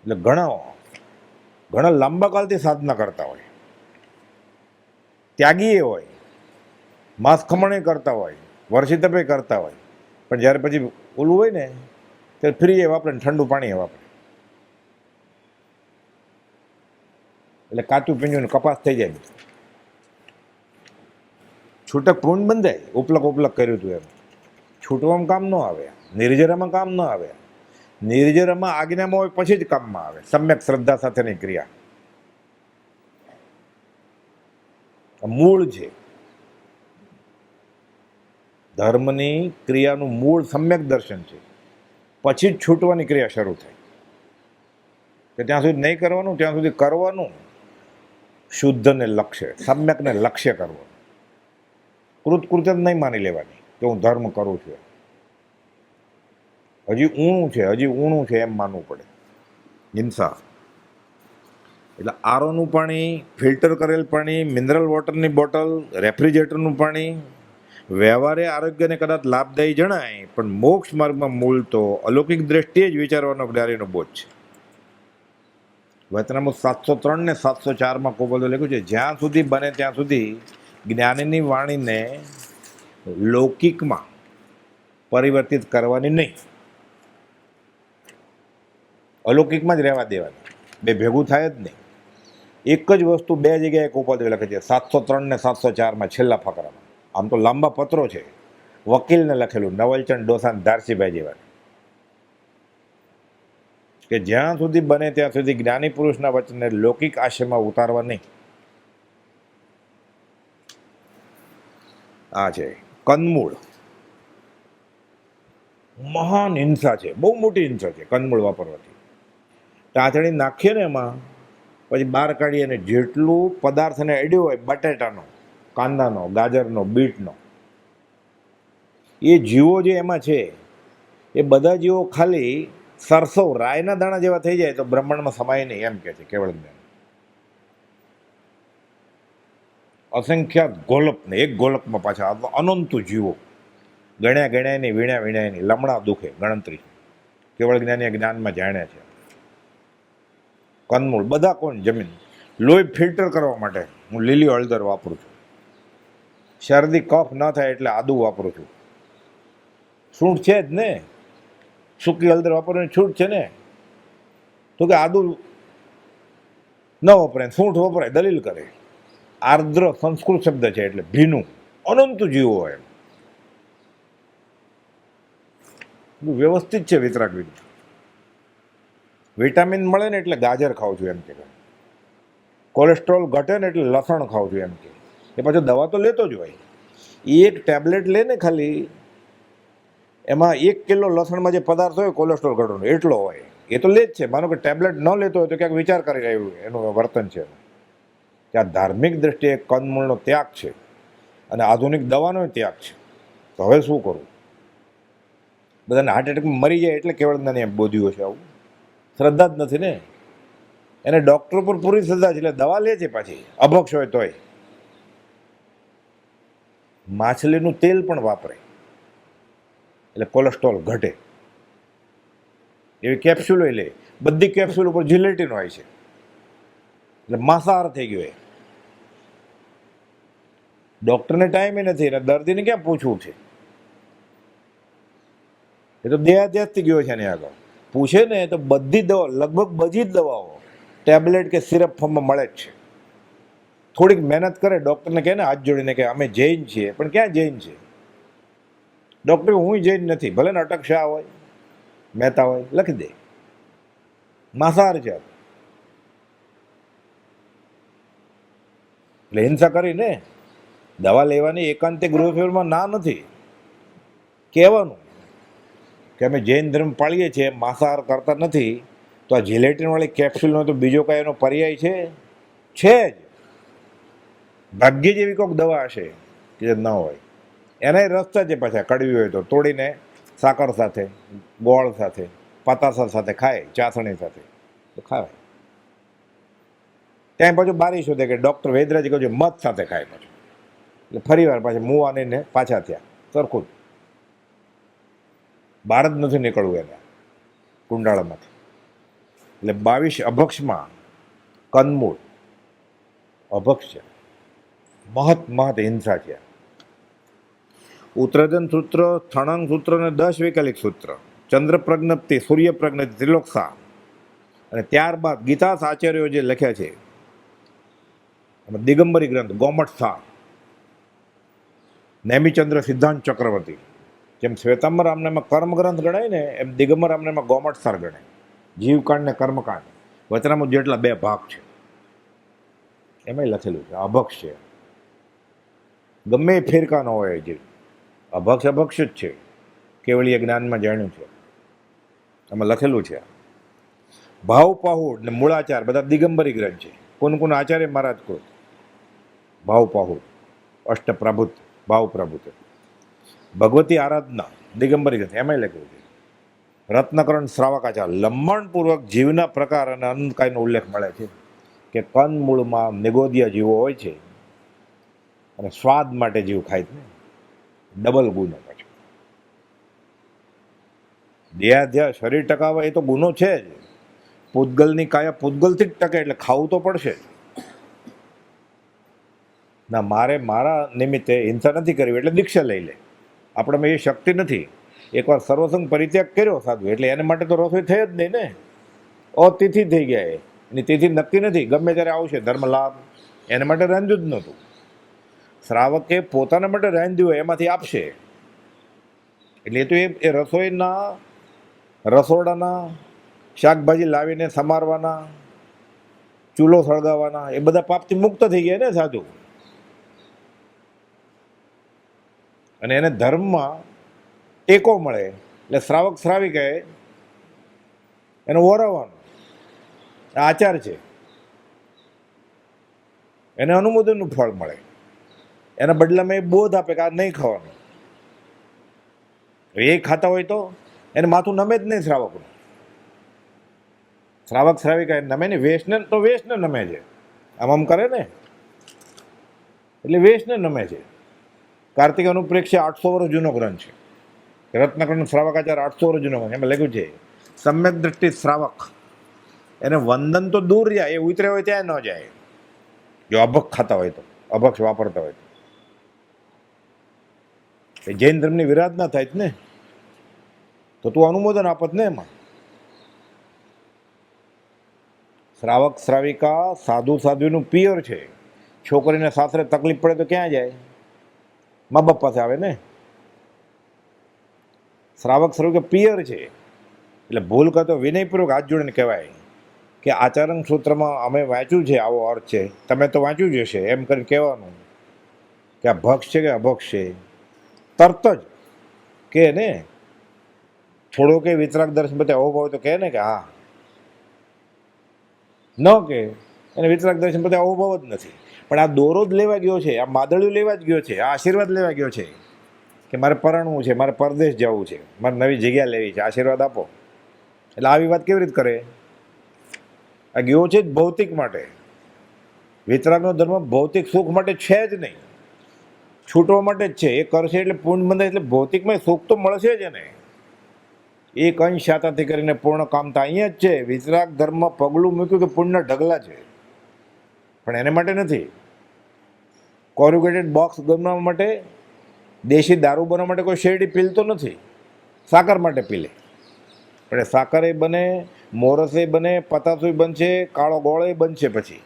એટલે ઘણા લાંબા કાળથી સાધના કરતા હોય, ત્યાગીએ હોય, માંસ ખમણે કરતા હોય, વર્ષી તપે કરતા હોય, પણ જ્યારે પછી ઓલું હોય ને ત્યારે ફ્રીજ વાપરે ને ઠંડુ પાણી વાપરે. એટલે કાચું પીંજું કપાસ થઈ જાય. છૂટક પૂર્ણ બંધાય. ઉપલક કર્યું હતું એમ છૂટવામાં કામ ન આવે, નિર્જરામાં કામ ન આવે. નિર્જરામાં આજ્ઞામાં હોય પછી જ કામમાં આવે, સમ્યક શ્રદ્ધા સાથેની ક્રિયા. મૂળ છે ધર્મની ક્રિયાનું મૂળ સમ્યક દર્શન છે, પછી જ છૂટવાની ક્રિયા શરૂ થાય. કે ત્યાં સુધી નહીં કરવાનું, ત્યાં સુધી કરવાનું શુદ્ધને લક્ષ્ય, સમ્યકને લક્ષ્ય કરવાનું. કૃત્ય જ નહીં માની લેવાની કે હું ધર્મ કરું છું. હજી ઊણું છે એમ માનવું પડે. હિંસા એટલે આરોનું પાણી, ફિલ્ટર કરેલ પાણી, મિનરલ વોટરની બોટલ, રેફ્રિજરેટરનું પાણી વ્યવહારે આરોગ્યને કદાચ લાભદાયી જણાય, પણ મોક્ષ માર્ગમાં મૂળ તો અલૌકિક દ્રષ્ટિએ જ વિચારવાનો જ્ઞાનીનો બોધ છે. વચનામું 703 ને 704 કોબોલે લખ્યું છે, જ્યાં સુધી બને ત્યાં સુધી જ્ઞાનીની વાણીને લૌકિકમાં પરિવર્તિત કરવાની નહીં, અલૌકિકમાં જ રહેવા દેવાની. બે ભેગું થાય જ નહીં. એક જ વસ્તુ 2 જગ્યાએ કોપાદે લખે છે, 703 ને 704 છેલ્લા ફકરામાં. આમ તો લાંબા પત્રો છે, વકીલને લખેલું, નવલચંદ ડોસાન ધારસીભાઈ જેવા, કે જ્યાં સુધી બને ત્યાં સુધી જ્ઞાની પુરુષના વચનને લૌકિક આશયમાં ઉતારવા નહીં. આ છે કંદમૂળ. મહાન હિંસા છે, બહુ મોટી હિંસા છે કંદમૂળ વાપરવાથી. ટાંચણી નાખીએ ને એમાં, પછી બહાર કાઢીએ, અને જેટલું પદાર્થને અડ્યો હોય, બટેટાનો, કાંદાનો, ગાજરનો, બીટનો, એ જીવો જે એમાં છે એ બધા જીવો ખાલી સરસવ રાયના દાણા જેવા થઈ જાય તો બ્રહ્માંડમાં સમાય નહીં, એમ કે છે કેવળ જ્ઞાન. અસંખ્ય ગોલકને એક ગોલકમાં પાછા અનંતુ જીવો, ગણ્યા નહીં, વીણ્યા નહીં, લમણા દુખે ગણતરી. કેવળ જ્ઞાની જ્ઞાનમાં જાણ્યા છે. કંદમૂળ બધા કોણ, જમીન. લોહી ફિલ્ટર કરવા માટે હું લીલી હળદર વાપરું છું. શરદી કફ ન થાય એટલે આદુ વાપરું છું. સૂંઠ છે જ ને, સૂકી હળદર વાપરવાની છૂટ છે ને, તો કે આદુ ન વપરાય, સૂંઠ વપરાય, દલીલ કરે. આર્દ્ર સંસ્કૃત શબ્દ છે, એટલે ભીનું, અનંત જીવો હોય. વ્યવસ્થિત છે વિતરાગ વિધિ. વિટામિન મળે ને એટલે ગાજર ખાવું છું એમ કે, કોલેસ્ટ્રોલ ઘટે ને એટલે લસણ ખાવું છું એમ કે. એ પાછો દવા તો લેતો જ હોય. એક ટેબ્લેટ લે ને ખાલી, એમાં 1 કિલો લસણમાં જે પદાર્થ હોય કોલેસ્ટ્રોલ ઘટવાનો એટલો હોય, એ તો લે જ છે. માનો કે ટેબ્લેટ ન લેતો હોય તો ક્યાંક વિચાર કરી રહ્યું એનું વર્તન છે. ત્યાં ધાર્મિક દ્રષ્ટિએ કંદમૂળનો ત્યાગ છે, અને આધુનિક દવાનો ત્યાગ છે. તો હવે શું કરવું? બધાને હાર્ટ એટેકમાં મરી જાય એટલે કેવળ જ્ઞાની એમ બોધ્યું છે. આવું શ્રદ્ધા જ નથી ને, એને ડૉક્ટર પર પૂરી શ્રદ્ધા છે એટલે દવા લે છે પાછી, અભક્ષ હોય તોય. માછલીનું તેલ પણ વાપરે એટલે કોલેસ્ટ્રોલ ઘટે. એવી કેપ્સ્યુલો લે, બધી કેપ્સ્યુલ ઉપર જિલેટિન હોય છે, એટલે માંસાહાર થઈ ગયો. ડૉક્ટરને ટાઈમે નથી, અને દર્દીને ક્યાં પૂછવું છે. એ તો દેહાધ્યાસથી ગયો છે એની આગળ. પૂછે ને તો બધી દવા, લગભગ બધી જ દવાઓ ટેબ્લેટ કે સિરપ ફોર્મમાં મળે જ છે. થોડીક મહેનત કરે, ડૉક્ટરને કહે ને હાથ જોડીને કે અમે જૈન છીએ, પણ ક્યાં જૈન છે? ડૉક્ટર હું જૈન નથી, ભલે ને અટક શાહ હોય, મહેતા હોય, લખી દે માંસાહાર છે. એટલે હિંસા કરીને દવા લેવાની એકાંતિક ગૃહમાં ના નથી. કહેવાનું કે અમે જૈન ધર્મ પાળીએ છીએ, માંસાહાર કરતા નથી, તો આ જિલેટિનવાળી કેપ્સ્યુલનો તો બીજો કાંઈ એનો પર્યાય છે જ. ભાગ્ય જેવી કોઈક દવા હશે કે ન હોય. એનાય રસ્તા છે પાછા, કડવી હોય તો તોડીને સાકર સાથે, ગોળ સાથે, પતાસા સાથે ખાય, ચાસણી સાથે તો ખાય. ત્યાં પાછું બારી શોધે કે ડૉક્ટર વૈદરાજ કહ્યું મધ સાથે ખાય પાછું. એટલે ફરી વાર પાછા મુવાનીને પાછા થયા સરખું જ. બહાર જ નથી નીકળવું એને કુંડાળામાંથી. એટલે 22 અભક્ષમાં કંદમૂળ અભક્ષ છે. મહત હિંસા છે. ઉત્તરજન સૂત્ર, સ્થણાંગ સૂત્ર અને 10 વૈકલ્પિક સૂત્ર, ચંદ્ર પ્રજ્ઞપ્તિ, સૂર્ય પ્રજ્ઞપ્તિ, ત્રિલોકસા, અને ત્યારબાદ ગીતા આચાર્યો જે લખ્યા છે દિગંબરી ગ્રંથ, ગોમઠસાર, નેમિચંદ્ર સિદ્ધાંત ચક્રવર્તી. જેમ શ્વેતાંબર રામનામાં કર્મગ્રંથ ગણાય ને, એમ દિગંબર રામનામાં ગોમઠસાર ગણાય. જીવકાંડ ને કર્મકાંડ વચનામાં જેટલા 2 ભાગ છે એમાં લખેલું છે. અભક્ષ છે, ગમે ફેરકા ન હોય, જે અભક્ષ જ છે. કેવળીય જ્ઞાનમાં જાણ્યું છે, એમાં લખેલું છે. ભાવ પાહુડ ને મૂળાચાર બધા દિગંબરી ગ્રંથ છે. કોણ આચાર્ય મહારાજ કહો ભાવ પાહુડ, અષ્ટપ્રભુત, ભાવ પ્રભુત, ભગવતી આરાધના દિગંબરી ગ્રંથ એમાંય લખ્યું છે. રત્નકરણ શ્રાવકાચાર લંબાણપૂર્વક જીવના પ્રકાર અને અનંતકાયનો ઉલ્લેખ મળે છે કે કંદમૂળમાં નિગોદિયા જીવો હોય છે અને સ્વાદ માટે જીવ ખાય છે. ડબલ ગુનો પાછો. દેહાધ્યાસ શરીર ટકાવવા એ તો ગુનો છે જ. પૂતગલની કાયા પૂતગલથી જ ટકે, એટલે ખાવું તો પડશે જ. ના, મારા નિમિત્તે હિંસા નથી કરવી એટલે દીક્ષા લઈ લે. આપણે એ શક્તિ નથી. એકવાર સર્વસંગ પરિત્યાગ કર્યો સાધુ એટલે એને માટે તો રસોઈ થઈ જ નહીં ને. અતિથિ થઈ ગયા. એની તિથિ નક્કી નથી, ગમે ત્યારે આવશે ધર્મ લાભ. એના માટે રાંધ્યું જ નહોતું. શ્રાવકે પોતાના માટે રાંધ્યું હોય એમાંથી આપશે. એટલે એ તો એ રસોઈના, રસોડાના, શાકભાજી લાવીને સમારવાના, ચૂલો સળગાવવાના, એ બધા પાપથી મુક્ત થઈ ગયા ને સાધુ. અને એને ધર્મમાં ટેકો મળે એટલે શ્રાવક શ્રાવિકાએ એને ઓરવવાનું આચાર છે. એને અનુમોદનનું ફળ મળે. એના બદલામાં એ બોધ આપે કે આ નહીં ખાવાનું. એ ખાતા હોય તો એને માથું નમે જ નહીં શ્રાવકનું. શ્રાવક શ્રાવિકા નમે ને, વેશને તો વેશને નમે છે. આમ કરે ને એટલે વેશને નમે છે. કાર્તિક અનુપ્રેક્ષે 800 વર્ષ જૂનો ગ્રંથ છે. રત્નકરણ શ્રાવકાચાર 800 વર્ષ જૂનો ગ્રંથ. એમાં લખ્યું છે સમ્યક દ્રષ્ટિ શ્રાવક એને વંદન તો દૂર જાય, એ ઉતરે હોય ત્યાં ન જાય. જો અભક્ષ ખાતા હોય તો, અભક્ષ વાપરતા હોય તો જૈન ધર્મની વિરાધના થાય જ ને. તો તું અનુમોદન આપત ને એમાં. શ્રાવક શ્રાવિકા સાધુ સાધ્વીનું પિયર છે. છોકરીને સાસરે તકલીફ પડે તો ક્યાં જાય? મા બાપ પાસે આવે ને. શ્રાવક શ્રાવિકા પિયર છે. એટલે ભૂલ કરતો વિનયપૂર્વક હાથ જોડીને કહેવાય કે આચરણ સૂત્રમાં અમે વાંચ્યું છે, આવો અર્થ છે, તમે તો વાંચ્યું જ હશે, એમ કરીને કહેવાનું કે આ ભક્ષ છે કે અભક્ષ છે. તરત જ કે ને, થોડો કે વિતરાગ દર્શન બતાવે અહોભાવ તો કહે ને કે હા, ન કે એને વિતરાગ દર્શન બતાવે અહોભાવ જ નથી. પણ આ દોરો જ લેવા ગયો છે, આ માદળિયું લેવા જ ગયો છે, આ આશીર્વાદ લેવા ગયો છે કે મારે પરણવું છે, મારે પરદેશ જવું છે, મારે નવી જગ્યા લેવી છે, આશીર્વાદ આપો. એટલે આવી વાત કેવી રીતે કરે? આ ગયો છે જ ભૌતિક માટે. વિતરાગનો ધર્મ ભૌતિક સુખ માટે છે જ નહીં, છૂટવા માટે જ છે. એ કરશે એટલે પૂર્ણ બંધાય, એટલે ભૌતિકમાં સુખ તો મળશે જ એને. એક અંશ શાતાથી કરીને પૂર્ણ કામતા અહીંયા જ છે. વિતરાગ ધર્મ પગલું મૂક્યું કે પુણ્ય ઢગલા છે, પણ એને માટે નથી. કોર્યુગેટેડ બોક્સ બનાવવા માટે, દેશી દારૂ બનાવવા માટે કોઈ શેરડી પીલતો નથી. સાકર માટે પી લે. એટલે સાકરે બને, મોરસે બને, પતાસુય બનશે, કાળો ગોળે બનશે પછી,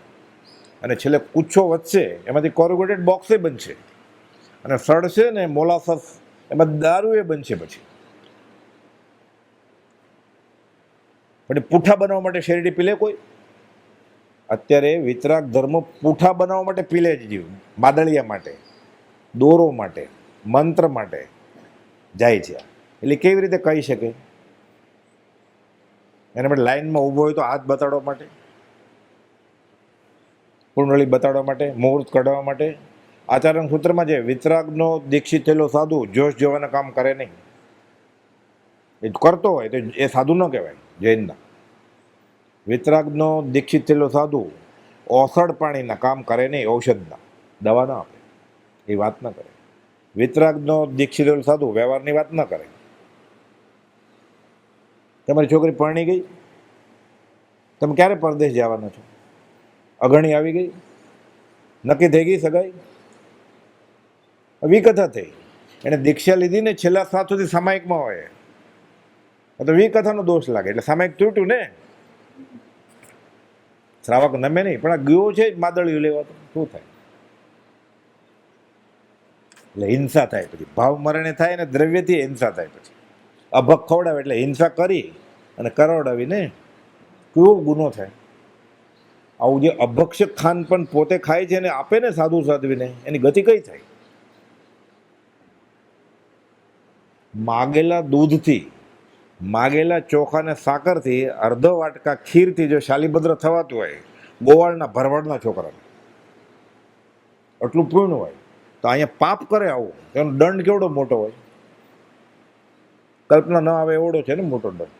અને છેલ્લે કુચ્છો વધશે, એમાંથી કોર્યુગેટેડ બોક્સે બનશે, અને સડશે ને મોલાસસ, એમાં દારૂ એ બનશે પછી. પણ પૂઠા બનાવવા માટે શેરડી પીલે કોઈ? અત્યારે વિતરાગ ધર્મ પૂઠા બનાવવા માટે પીલે જ જીવ, માદળિયા માટે, દોરો માટે, મંત્ર માટે જાય છે. એટલે કેવી રીતે કહી શકે? એના માટે લાઈનમાં ઊભો હોય તો હાથ બતાડવા માટે, કુંડળી બતાડવા માટે, મુહૂર્ત કઢાવવા માટે. આચરણ સૂત્રમાં છે, વિતરાગનો દીક્ષિત થયેલો સાધુ જોશ જોવાના કામ કરે નહીં. એ કરતો હોય તો એ સાધુ ન કહેવાય જૈનના. વિતરાગનો દીક્ષિત થયેલો સાધુ ઓસડ પાણીના કામ કરે નહીં, ઔષધના, દવા ના આપે, એ વાત ન કરે. વિતરાગનો દીક્ષિત થયેલો સાધુ વ્યવહારની વાત ન કરે. તમારી છોકરી પરણી ગઈ, તમે ક્યારે પરદેશ જવાના છો? અગણી આવી ગઈ, નક્કી થઈ ગઈ સગાઈ, વિકથા થઈ, એને દીક્ષા લીધી ને છેલ્લા શ્વાસ સુધી સામાયિકમાં હોય તો વિકથાનો દોષ લાગે, એટલે સામાયિક તૂટ્યું ને. શ્રાવક નમે નહીં, પણ આ ગયો છે માદળિયું લેવા, તો શું થાય? એટલે હિંસા થાય પછી, ભાવ મરણે થાય ને દ્રવ્યથી હિંસા થાય પછી. અભક ખવડાવે એટલે હિંસા કરી અને કરાવડાવીને કેવો ગુનો થાય. આવું જે અભક્ષક ખાન પણ પોતે ખાય છે ને આપે ને સાધુ સાધ્વીને, એની ગતિ કઈ થાય? માગેલા દૂધથી, માગેલા ચોખા ને સાકરથી, અડધો વાટકા ખીરથી જો શાલીભદ્ર થવાતું હોય ગોવાળના ભરવાડના છોકરાને, આટલું પૂર્ણ હોય, તો અહીંયા પાપ કરે આવું, એનો દંડ કેવડો મોટો હોય? કલ્પના ન આવે એવડો છે ને મોટો દંડ.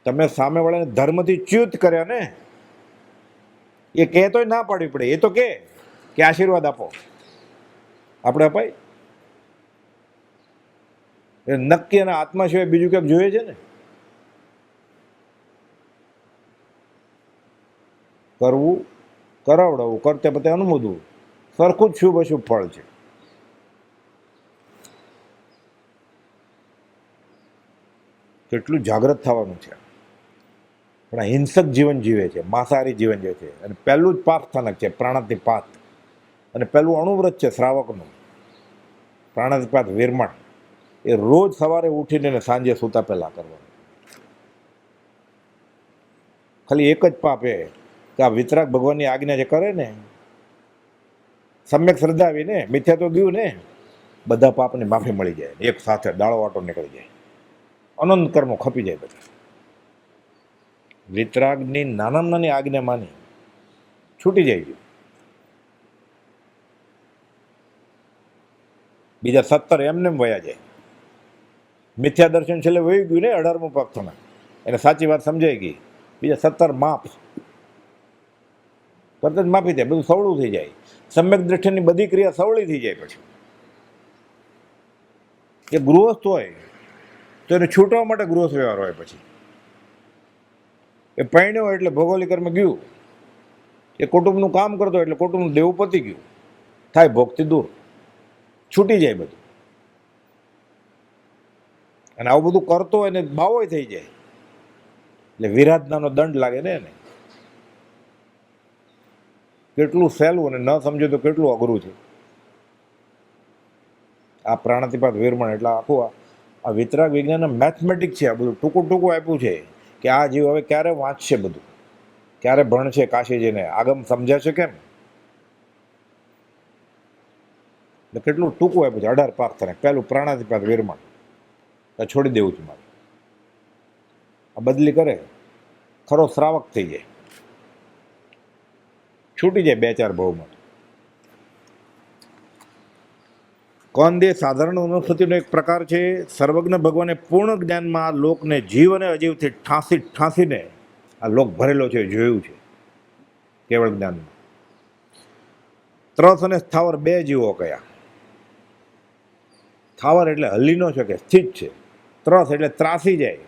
તમે સામેવાળાને ધર્મથી ચ્યુત કર્યા ને, એ કહેતોય ના પાડવી પડે, એ તો કે આશીર્વાદ આપો, આપણે અપાય? એ નક્કી એના આત્મા સિવાય બીજું ક્યાંક જોઈએ છે ને. કરવું, કરાવડાવવું, કરતે પતે અનુમોદવું, સરખું જ શુભ અશુભ ફળ છે. કેટલું જાગ્રત થવાનું છે. પણ આ હિંસક જીવન જીવે છે, માંસાહારી જીવન જીવે છે. અને પહેલું જ પાપ સ્થાનક છે પ્રાણાતિપાત, અને પહેલું અણુવ્રત છે શ્રાવકનું, પ્રાણાતિપાત વિરમણ. એ રોજ સવારે ઉઠીને સાંજે સૂતા પહેલા કરવાનું. ખાલી એક જ પાપ એ કે આ વિતરાગ ભગવાનની આજ્ઞા જે કરે ને, સમ્યક શ્રદ્ધા આવીને, મિથ્યા તો ગયું ને, બધા પાપની માફી મળી જાય, એક સાથે દાળો વાટો નીકળી જાય, અનંત કર્મો ખપી જાય બધા. વિતરાગની નાનામાં નાની આજ્ઞા માની છૂટી જાય. બીજા 17 એમને વયા જાય. મિથ્યા દર્શન છેલ્લે વહી ગયું ને 18મું પાપ થના, એને સાચી વાત સમજાઈ ગઈ. બીજા 17 માફ, તરત જ માફી થાય, બધું સવળું થઈ જાય. સમ્યક દ્રષ્ટિની બધી ક્રિયા સવળી થઈ જાય. પછી એ ગૃહસ્થ હોય તો એને છૂટવા માટે ગૃહસ્થ વ્યવહાર હોય. પછી એ પરણ્યો હોય એટલે ભૌગોલિક કર્મ ગયું, એ કુટુંબનું કામ કરતો એટલે કુટુંબનું દેવું પતી ગયું, થાય ભોગથી દૂર, છૂટી જાય બધું. અને આવું બધું કરતો હોય ને બાવોય થઈ જાય, એટલે વિરાધનાનો દંડ લાગે ને એને. કેટલું સહેલું, અને ન સમજો તો કેટલું અઘરું છે આ પ્રાણાતિપાત વિરમણ. એટલે આખું આ વિતરાગ વિજ્ઞાનના મેથમેટિક છે. આ બધું ટૂંકું ટૂંકું આપ્યું છે કે આ જીવ હવે ક્યારે વાંચશે, બધું ક્યારે ભણશે, કાશીજીને આગમ સમજાશે કેમ. એટલે કેટલું ટૂંકું આપ્યું છે. 18 પાપ થાય. પહેલું પ્રાણાતિપાત વિરમણ, છોડી દેવું છે મારે. આ બદલી કરે, ખરો શ્રાવક થઈ જાય, છૂટી જાય 2-4 ભાવમાં. કોંદે સાધારણ અનુભૂતિનો એક પ્રકાર છે. સર્વજ્ઞ ભગવાને પૂર્ણ જ્ઞાનમાં આ લોકને જીવ અને અજીવથી ઠાંસીને આ લોક ભરેલો છે, જોયું છે કેવળ જ્ઞાનમાં. ત્રસ અને સ્થાવર 2 જીવો કયા? સ્થાવર એટલે હલી ન શકે, સ્થિત છે. ત્રસ એટલે ત્રાસી જાય,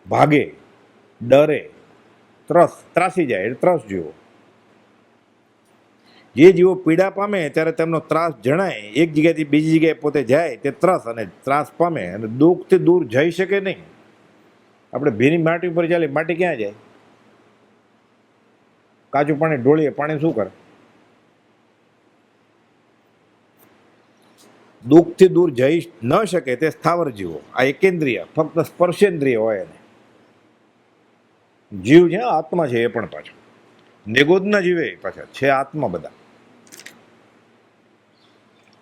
ભાગે, ડરે, ત્રાસી જાય એટલે ત્રસ જીવો. જે જીવો પીડા પામે ત્યારે તેમનો ત્રાસ જણાય, એક જગ્યાએથી બીજી જગ્યાએ પોતે જાય તે ત્રાસ અને ત્રાસ પામે અને દુઃખથી દૂર જઈ શકે નહીં. આપણે ભીની માટી ઉપર ચાલીએ, માટી ક્યાં જાય? કાચું પાણી ઢોળીએ, પાણી શું કરે? દુઃખથી દૂર જઈ ન શકે તે સ્થાવર જીવો. આ એકેન્દ્રિય, ફક્ત સ્પર્શેન્દ્રિય હોય એને. જીવ છે, આત્મા છે, એ પણ પાછો નિગોદના જીવે પાછા છે આત્મા બધા.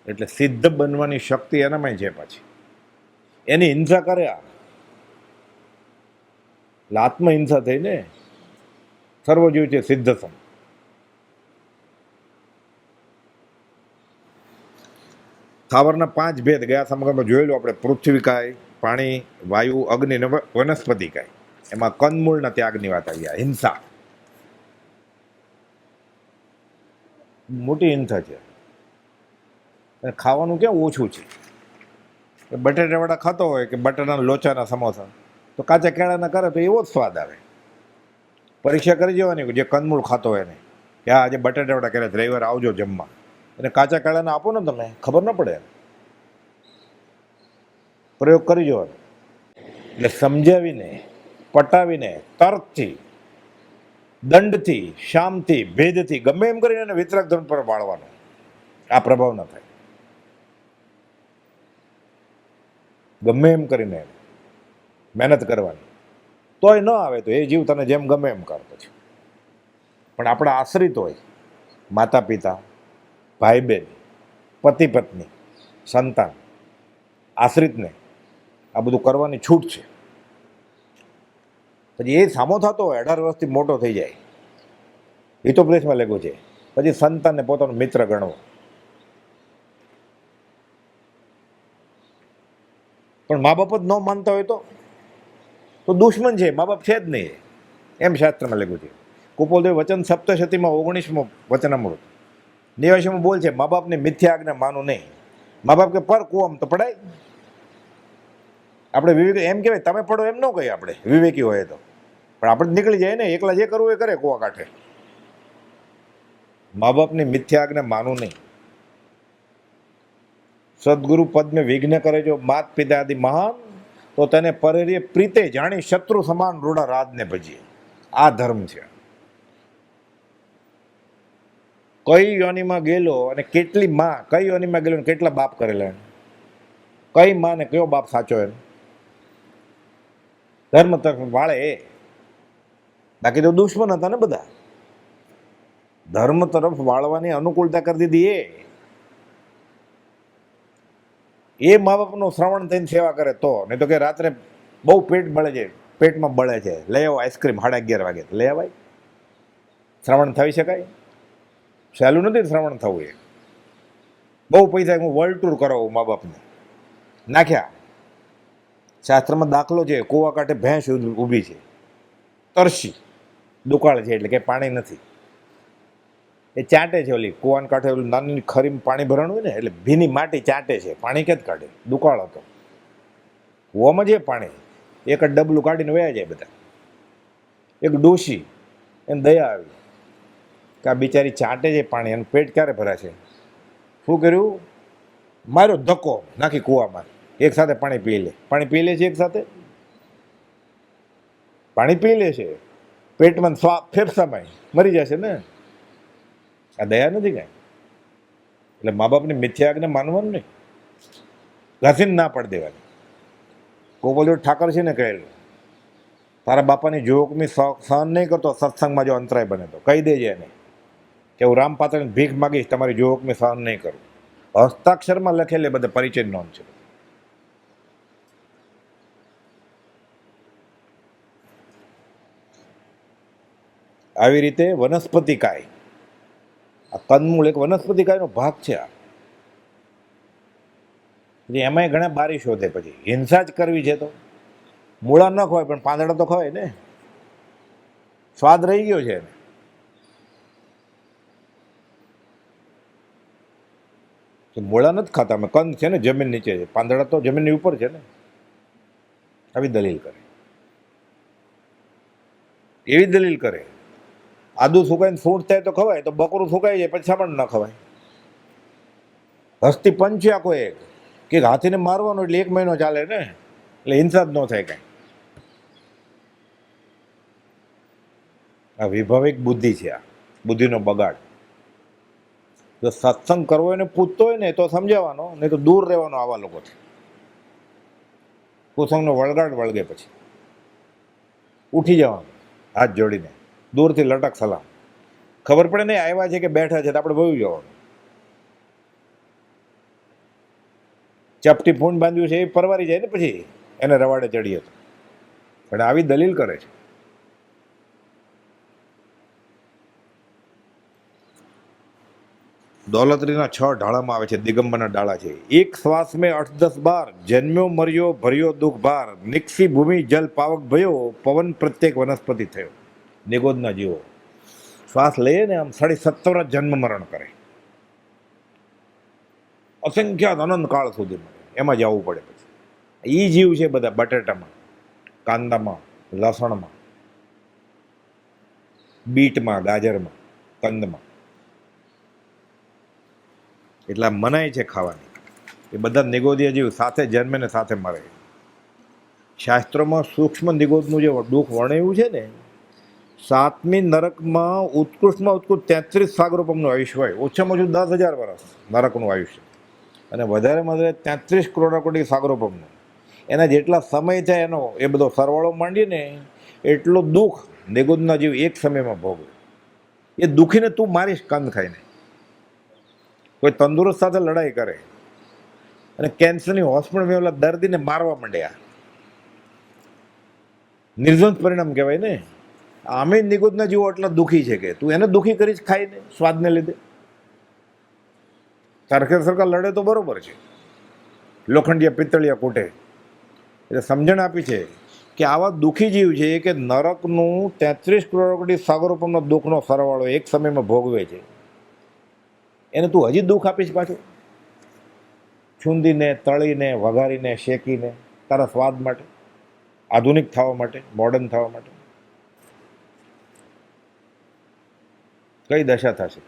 એટલે સિદ્ધ બનવાની શક્તિ એનામાં છે પાછી. એની હિંસા કરે એટલે આત્મહિંસા થઈને સર્વજીવ છે સિદ્ધ સમ. સ્થાવરના 5 ભેદ ગયા સમગ્રમાં જોયેલું આપણે: પૃથ્વીકાય, પાણી, વાયુ, અગ્નિ અને વનસ્પતિકાય. એમાં કંદમૂળના ત્યાગની વાત આવી. હિંસા મોટી હિંસા છે. ખાવાનું ક્યાં ઓછું છે. બટેટાવાળા ખાતો હોય કે બટાટાના લોચાના સમોસા, તો કાચા કેળાના કરે તો એવો જ સ્વાદ આવે. પરીક્ષા કરી જવાની જે કંદમૂળ ખાતો હોય એને, કે હા આજે બટાટાવાળા કરે રવિવાર આવજો જમવા, અને કાચા કેળાને આપો ને તમે, ખબર ન પડે. પ્રયોગ કરી જવાનો. એટલે સમજાવીને, પટાવીને, તર્કથી, દંડથી, શામથી, ભેદથી, ગમે એમ કરીને એને વિતરાગ ધર્મ પર વાળવાનો. આ પ્રભાવ ન થાય. ગમે એમ કરીને મહેનત કરવાની, તોય ન આવે તો એ જીવ તને જેમ ગમે એમ કર પછી. પણ આપણા આશ્રિત હોય, માતા પિતા, ભાઈ બહેન, પતિ પત્ની, સંતાન, આશ્રિતને આ બધું કરવાની છૂટ છે. પછી એ સામો થતો હોય, 18 વર્ષથી મોટો થઈ જાય, હિતોપદેશમાં લખ્યું છે, પછી સંતાનને પોતાનો મિત્ર ગણવો. પણ મા બાપ જ ન માનતા હોય તો દુશ્મન છે, મા બાપ છે જ નહીં, એમ શાસ્ત્રમાં લખ્યું છે. કુપોલદેવ વચન સપ્તશતીમાં 19મો વચનામૃત 89 બોલ છે: મા બાપને મિથ્યા આજ્ઞા માનું નહીં. મા બાપ કે પર કુવામાં તો પડાય. આપણે વિવેક એમ કહેવાય, તમે પડો એમ ન કહીએ આપણે વિવેકી હોય તો, પણ આપણે નીકળી જાય ને, એકલા જે કરવું એ કરે કુવા કાંઠે. મા બાપની મિથ્યા આજ્ઞા માનું નહીં. સદગુરુ પદને વિઘ્ન કરે જો માત પિતા આદિ મહાન, તો તેને પરેરીએ પ્રીતે જાણી શત્રુ સમાન રૂડા રાજને ભજીએ. આ ધર્મ છે. કઈ યોનિમાં ગયેલો અને કેટલી માં, કઈ યોનિમાં ગયેલો અને કેટલા બાપ કરેલા એને, કઈ માં ને કયો બાપ સાચો એને, ધર્મ તરફ વાળે એ. બાકી તો દુશ્મન હતા ને બધા. ધર્મ તરફ વાળવાની અનુકૂળતા કરી દીધી એ મા બાપનું શ્રવણ થઈને સેવા કરે તો. નહીં તો કે રાત્રે બહુ પેટ બળે છે, પેટમાં બળે છે, લઈ આવો આઈસ્ક્રીમ 11:30 વાગે, લઈ આવાય? શ્રવણ થઈ શકાય? સહેલું નથી શ્રવણ થવું. એ બહુ પૈસા હું વર્લ્ડ ટૂર કરાવું મા બાપને, નાખ્યા. શાસ્ત્રમાં દાખલો છે, કૂવા કાંઠે ભેંસ ઊભી છે, તરસી, દુકાળ છે, એટલે કે પાણી નથી. એ ચાટે છે, ઓલી કૂવાના કાંઠે ઓલી નાની ખરીમાં પાણી ભરવાનું હોય ને, એટલે ભીની માટી ચાટે છે, પાણી ક્યાં જ કાઢે? દુકાળ હતો, કૂવામાં છે પાણી, એક જ ડબલું કાઢીને વયા જાય બધા. એક ડોશી, એને દયા આવી કે આ બિચારી ચાટે છે પાણી, એનું પેટ ક્યારે ભરાશે? શું કર્યું? માર્યો ધક્કો, નાખી કૂવામાં, એક સાથે પાણી પી લે. પાણી પી લે છે એક સાથે, પાણી પી લે છે, પેટમાં ફેફસામાં મરી જશે ને. આ દયા નથી કાંઈ. એટલે મા બાપની મિથ્યા આજ્ઞા માનવાનું નહીં, ઘસીને ના પાડી દેવાની. ગોપાલ ઠાકર છે ને કહેલું, તારા બાપાની જોગમી સહન નહીં કરતો, સત્સંગમાં જો અંતરાય બને તો કહી દેજે એને કે હું રામ પાત્રની ભીખ માગીશ, તમારી જોગમી સહન નહીં કરું. હસ્તાક્ષરમાં લખેલે બધે પરિચય નોંધ છે. આવી રીતે વનસ્પતિ કાય, આ કંદમૂળ એક વનસ્પતિ કાયનો ભાગ છે. એમાંય ઘણા બારી શોધે. પછી હિંસા જ કરવી છે તો મૂળા ન ખવાય, પણ પાંદડા તો ખવાય ને, સ્વાદ રહી ગયો છે. મૂળા નથી ખાતા અમે, કંદ છે ને જમીન નીચે છે, પાંદડા તો જમીનની ઉપર છે ને. આવી દલીલ કરે, એવી દલીલ કરે. આદુ સુકાઈને સૂંઠ થાય તો ખવાય, તો બકરું સુકાઈ જાય પછી સામાન ન ખવાય. હસ્તી પંચ છે આખો એક, કે હાથીને મારવાનો એટલે 1 મહિનો ચાલે ને, એટલે હિંસા જ ન થાય કાંઈ. આ વિભાવિક બુદ્ધિ છે, આ બુદ્ધિનો બગાડ. જો સત્સંગ કરવો એને પૂછતો હોય ને તો સમજાવવાનો, નહીં તો દૂર રહેવાનો આવા લોકોથી. કુસંગનો વળગાડ વળગે પછી ઉઠી જવાનું હાથ જોડીને, દૂરથી લટક સલામ. ખબર પડે નહીં આવ્યા છે કે બેઠા છે તો આપણે વયું જવાનું. ચપટી ફૂંડ બાંધ્યું છે એ પરવારી જાય ને પછી એને રવાડે ચડીએ તો. પણ આવી દલીલ કરે છે. દોલતરીના 6 ઢાળામાં આવે છે, દિગંબરના ડાળા છે. એક શ્વાસ મેં 8-10 બાર, જન્મ્યો મર્યો ભર્યો દુઃખ ભાર, નિક્ષી ભૂમિ જલ પાવક ભયો, પવન પ્રત્યેક વનસ્પતિ થયો. નિગોદના જીવો શ્વાસ લઈએ ને આમ 17.5 જન્મ મરણ કરે, અસંખ્યાત અનંત કાળ સુધી એમાં જવું પડે. પછી એ જીવ છે બધા બટેટામાં, કાંદામાં, લસણમાં, બીટમાં, ગાજરમાં, કંદમાં. એટલા મનાય છે ખાવાની. એ બધા નિગોદીય જીવ સાથે જન્મે ને સાથે મરે. શાસ્ત્રોમાં સૂક્ષ્મ નિગોદનું જે દુઃખ વર્ણવ્યું છે ને, 7મી નરકમાં ઉત્કૃષ્ટમાં ઉત્કૃષ્ટ 33 સાગરોપમનું આયુષ્ય હોય, ઓછામાં ઓછું 10,000 વર્ષ નરકનું આયુષ્ય, અને વધારેમાં વધારે 33 કરોડ સાગરોપમનું. એના જેટલા સમય થાય એનો એ બધો સરવાળો માંડીએ ને એટલું દુઃખ નિગોદના જીવ એક સમયમાં ભોગવે. એ દુઃખીને તું મારીશ કંદ ખાઈને. કોઈ તંદુરસ્ત સાથે લડાઈ કરે અને કેન્સરની હોસ્પિટલમાં ઓલા દર્દીને મારવા માંડ્યા, નિર્ધંસ પરિણામ કહેવાય ને. આમે નિગોદના જીવો એટલા દુઃખી છે કે તું એને દુઃખી કરીશ ખાઈને સ્વાદને લીધે. સરખે સરખા લડે તો બરોબર છે, લોખંડિયા પિત્તળિયા કૂટે. એટલે સમજણ આપી છે કે આવા દુઃખી જીવ છે કે નરકનું 33 કરોડ સાગરોપમનો દુઃખનો સરવાળો એક સમયમાં ભોગવે છે. એને તું હજી દુઃખ આપીશ પાછું, છૂંદીને, તળીને, વઘારીને, શેકીને, તારા સ્વાદ માટે, આધુનિક થવા માટે, મોડર્ન થવા માટે. કઈ દશા થશે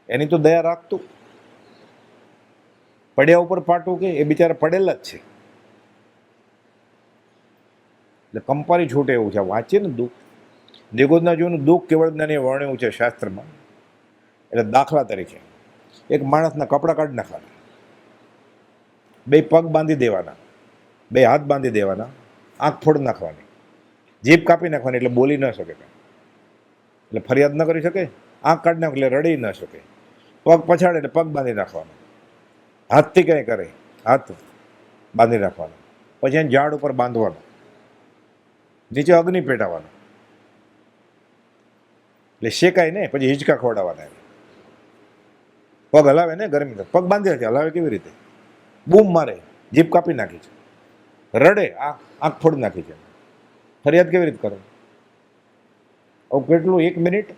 એની તો દયા રાખતું. પડ્યા ઉપર પાટું કે એ બિચારા પડેલા જ છે, એટલે કંપારી છૂટે એવું છે. વાંચીએ ને દુઃખ, નિગોદના જીવનું દુઃખ કેવળ જ્ઞાનીએ વર્ણ્યું છે શાસ્ત્રમાં. એટલે દાખલા તરીકે એક માણસના કપડાં કાઢી નાખવાના, 2 પગ બાંધી દેવાના, 2 હાથ બાંધી દેવાના, આંખ ફોડી નાખવાની, જીભ કાપી નાખવાની એટલે બોલી ન શકે, એટલે ફરિયાદ ન કરી શકે, આંખ કાઢી નાખ એટલે રડી ન શકે, પગ પછાડે એટલે પગ બાંધી નાખવાનો, હાથથી કંઈ કરે હાથ બાંધી રાખવાનો, પછી એને ઝાડ ઉપર બાંધવાનો, નીચે અગ્નિ પેટાવાનો, એટલે શેકાય ને, પછી હિંચકા ખવડાવવાના. પગ હલાવે ને ગરમી, પગ બાંધી રાખે, હલાવે કેવી રીતે? બૂમ મારે, જીભ કાપી નાખી છે, રડે, આંખ ફોડી નાખી છે, ફરિયાદ કેવી રીતે કરે? હવે કેટલું 1 મિનિટ,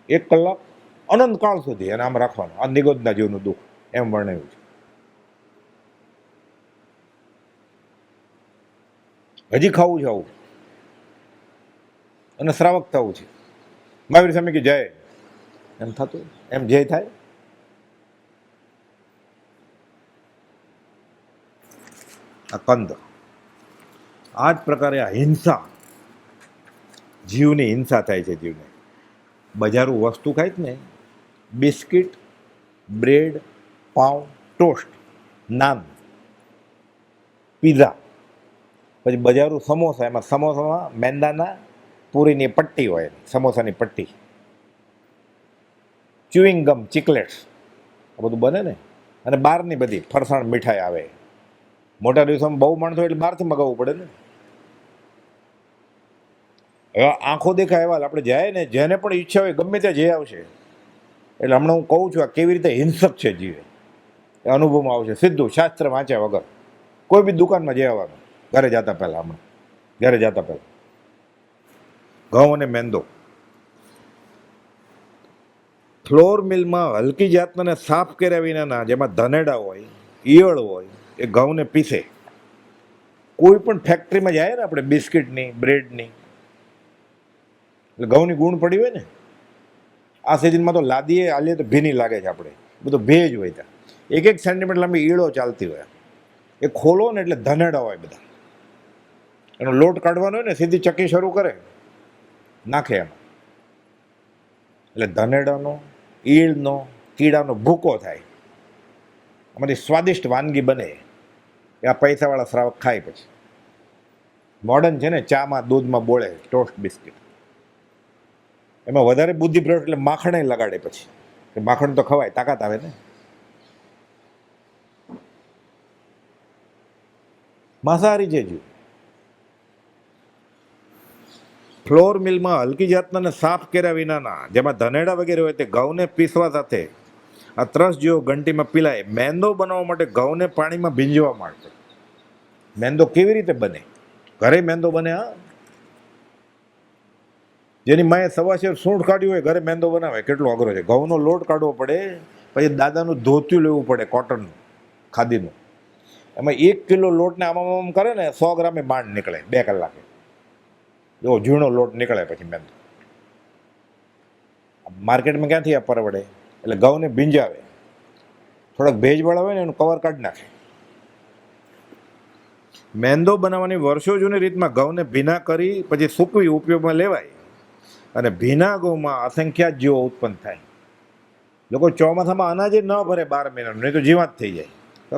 1 કલાક, અનંત કાળ સુધી એને આમ રાખવાનું. આ નિગોદના જીવનું દુઃખ એમ વર્ણવ્યું છે. હજી ખાવું છે આવું, અને શ્રાવક થવું છે. મહાવીર સ્વામી કે જય એમ થતું, એમ જય થાય. આ કંદ, આ જ પ્રકારે આ હિંસા, જીવની હિંસા થાય છે. જીવને બજારું વસ્તુ ખાય ને, બિસ્કિટ, બ્રેડ, પાઉં, ટોસ્ટ, નાન, પીઝા, પછી બજારું સમોસા. એમાં સમોસામાં મેંદાના પૂરીની પટ્ટી હોય, સમોસાની પટ્ટી, ચ્યુઇંગ ગમ, ચીકલેટ્સ, આ બધું બને ને. અને બહારની બધી ફરસાણ મીઠાઈ આવે. મોટા દિવસોમાં બહુ માણસો એટલે બહારથી મગાવવું પડે ને. હવે આંખો દેખાય એવા આપણે જાય ને, જેને પણ ઈચ્છા હોય ગમે ત્યાં જઈ આવશે. એટલે હમણાં હું કહું છું આ કેવી રીતે હિંસક છે જીવે, એ અનુભવમાં આવશે સીધું, શાસ્ત્ર વાંચ્યા વગર. કોઈ બી દુકાનમાં જઈ આવવાનું ઘરે જતા પહેલાં, હમણાં ઘરે જતા પહેલાં ઘઉં અને મેંદો ફ્લોર મિલમાં હલકી જાતના સાફ કર્યા વિનાના, જેમાં ધનેડા હોય, ઈયળ હોય, એ ઘઉંને પીસે. કોઈ પણ ફેક્ટરીમાં જાય ને આપણે બિસ્કિટની, બ્રેડની, એટલે ઘઉંની ગુણ પડી હોય ને, આ સિઝનમાં તો લાદીએ હાલીએ તો ભીની લાગે છે આપણે, બધું ભેજ હોય ત્યાં, 1 સેન્ટીમીટર લાંબી ઈળો ચાલતી હોય, એ ખોલો ને એટલે ધનેડા હોય બધા, એનો લોટ કાઢવાનો હોય ને સીધી ચક્કી શરૂ કરે, નાખે એમાં, એટલે ધનેડાનો, ઈળનો, કીડાનો ભૂકો થાય, અમારી સ્વાદિષ્ટ વાનગી બને. એ આ પૈસાવાળા શ્રાવક ખાય પછી. મોડર્ન છે ને, ચામાં દૂધમાં બોળે ટોસ્ટ બિસ્કિટ, એમાં વધારે બુદ્ધિ પ્રયોગ એટલે માખણે લગાડે પછી, કે માખણ તો ખવાય, તાકાત આવે ને. માંસાહારી છે જીવ. ફ્લોર મિલમાં હલકી જાતના સાફ કર્યા વિનાના, જેમાં ધનેડા વગેરે હોય તે ઘઉંને પીસવા સાથે આ ત્રસ જેવો ઘંટીમાં પીલાય. મેંદો બનાવવા માટે ઘઉંને પાણીમાં ભીંજવા માંડતો. મેંદો કેવી રીતે બને? ઘરે મેંદો બને. હા, જેની માએ સવાશેર સૂંઠ કાઢ્યું હોય ઘરે મેંદો બનાવે, કેટલો અઘરો છે. ઘઉંનો લોટ કાઢવો પડે, પછી દાદાનું ધોતિયું લેવું પડે કોટનનું, ખાદીનું. એમાં 1 કિલો લોટને આમ કરે ને 100 ગ્રામે માંડ નીકળે 2 કલાકે. એવો ઝીણો લોટ નીકળે પછી મેંદો. માર્કેટમાં ક્યાંથી આ પરવડે? એટલે ઘઉંને ભીંજાવે, થોડાક ભેજવાળા હોય ને એનું કવર કાઢી નાખે. મેંદો બનાવવાની વર્ષો જૂની રીતમાં ઘઉંને ભીના કરી પછી સૂકવી ઉપયોગમાં લેવાય, અને ભીના ઘઉંમાં અસંખ્યાત જીવો ઉત્પન્ન થાય. લોકો ચોમાસામાં અનાજ ન ભરે 12 મહિનાનું, નહીં તો જીવાત થઈ જાય.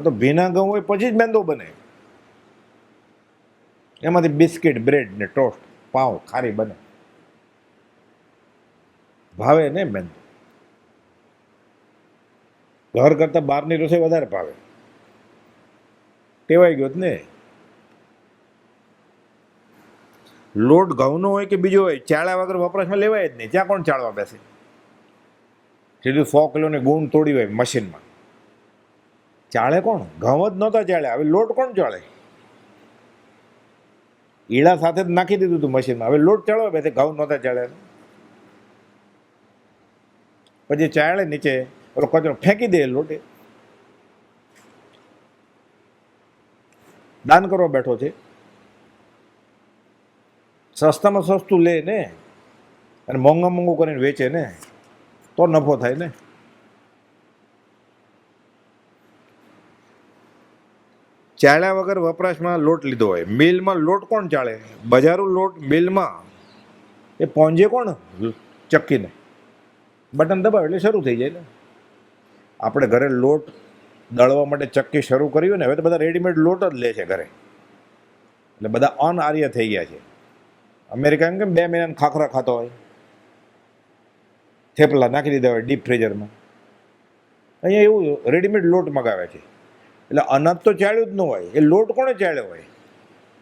તો ભીના ઘઉં હોય પછી જ મેંદો બને. એમાંથી બિસ્કિટ, બ્રેડ ને ટોસ્ટ, પાઉં, ખારી બને. ભાવે ને મેંદો. ઘર કરતાં બહારની રસોઈ વધારે ભાવે, ટેવાઈ ગયો ને. લોટ ઘઉંનો હોય કે બીજો હોય, ચાળા વગર વપરાશમાં લેવાય જ નહીં. ત્યાં કોણ ચાળવા બેસે? સીધું 100 કિલોની ગુણ તોડી હોય મશીનમાં. ચાળે કોણ? ઘઉં જ નહોતા ચાળે, હવે લોટ કોણ ચાળે? ઈળા સાથે જ નાખી દીધું હતું મશીનમાં, હવે લોટ ચાળવા બેસે, ઘઉં નહોતા ચાળે. પછી ચાળે નીચે ઓલો કચરો ફેંકી દે લોટે. દાન કરવા બેઠો છે, સસ્તામાં સસ્તું લે ને અને મોંઘું કરીને વેચે ને, તો નફો થાય ને. ચાળ્યા વગર વપરાશમાં લોટ લીધો હોય. મિલમાં લોટ કોણ ચાળે? બજારું લોટ મિલમાં એ પહોંચે કોણ? ચક્કીને બટન દબાવે એટલે શરૂ થઈ જાય ને. આપણે ઘરે લોટ દળવા માટે ચક્કી શરૂ કર્યું ને, હવે તો બધા રેડીમેડ લોટ જ લે છે ઘરે, એટલે બધા અનઆર્ય થઈ ગયા છે. અમેરિકા એમ કેમ 2 મહિનાના ખાખરા ખાતો હોય, થેપલા નાખી દીધા હોય ડીપ ફ્રીઝરમાં. અહીંયા એવું રેડીમેડ લોટ મગાવે છે. એટલે અનાજ તો ચાળ્યું જ ન હોય, એ લોટ કોણે ચાળ્યો હોય?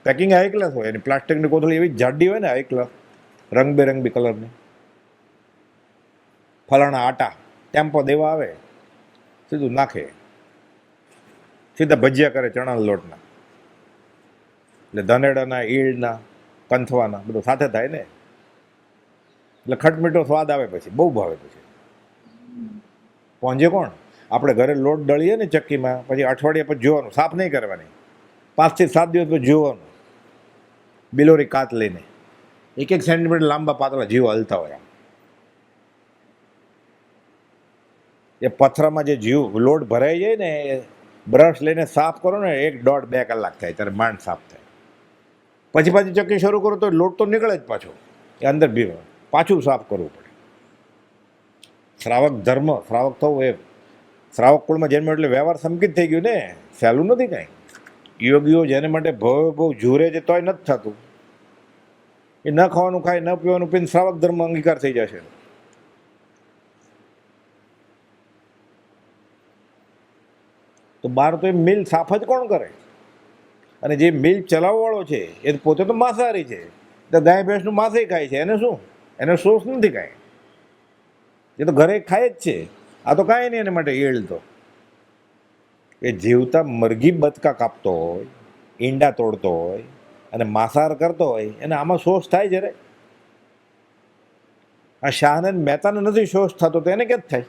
પેકિંગ હાઈ ક્લાસ હોય, એની પ્લાસ્ટિકની કોથળી એવી જાડી હોય ને, હાઈ ક્લાસ, રંગબેરંગી કલરની. ફલાણા આટા ટેમ્પો દેવા આવે, સીધું નાખે, સીધા ભજીયા કરે ચણાના લોટના. એટલે ધનેડાના, ઈળના, કંથવાના બધું સાથે થાય ને, એટલે ખટમીઠો સ્વાદ આવે પછી, બહુ ભાવે પછી. પહોંચે કોણ? આપણે ઘરે લોટ દળીએ ને ચક્કીમાં, પછી અઠવાડિયા પછી જોવાનું, સાફ નહીં કરવાની, 5 થી 7 દિવસ પછી જોવાનું, બિલોરી કાચ લઈને 1 સેન્ટીમીટર લાંબા પાતળા જીવો હલતા હોય. એ પથરામાં જે જીવ લોટ ભરાઈ જાય ને, બ્રશ લઈને સાફ કરો ને, 1.5-2 કલાક થાય ત્યારે માંડ સાફ થાય. પછી ચક્કી શરૂ કરો તો લોટ તો નીકળે જ પાછો, એ અંદર બી પાછું સાફ કરવું પડે. શ્રાવક ધર્મ, શ્રાવક થવું એ શ્રાવક કુળમાં જન્મ એટલે વ્યવહાર સંકિત થઈ ગયું ને, સહેલું નથી કાંઈ. યોગીઓ જેને માટે બહુ ઝૂરે છે તોય નથી થતું. એ ન ખાવાનું ખાય, ન પીવાનું પીને શ્રાવક ધર્મ અંગીકાર થઈ જશે. તો બહાર તો એ મિલ સાફ જ કોણ કરે? અને જે મિલ ચલાવવાવાળો છે એ પોતે તો માંસાહારી છે, તો ગાય ભેંસનું માંસે ખાય છે. એને શું? એને શોષ નથી કાંઈ, એ તો ઘરે ખાય જ છે. આ તો કાંઈ નહીં એને માટે ઈળ. તો એ જીવતા મરઘી બચકા કાપતો હોય, ઈંડા તોડતો હોય અને માંસાહાર કરતો હોય, એને આમાં શોષ થાય જ્યારે. આ શાહને મહેતાને નથી શોષ થતો, તો એને ક્યાં જ થાય?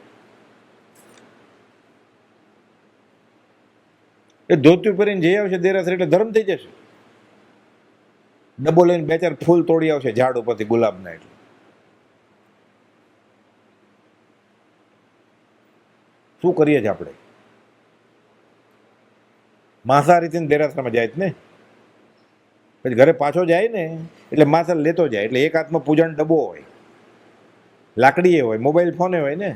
એ ધોતી પહેરીને જઈ આવશે દેરાસર એટલે ધર્મ થઈ જશે. ડબ્બો લઈને 2-4 ફૂલ તોડી આવશે ઝાડ ઉપરથી ગુલાબના. એટલે શું કરીએ છીએ આપણે? માંસાહારીથી દેરાસરમાં જાય જ ને, પછી ઘરે પાછો જાય ને એટલે માંસર લેતો જાય, એટલે એક હાથમાં પૂજાનો ડબ્બો હોય, લાકડીએ હોય, મોબાઈલ ફોને હોય ને,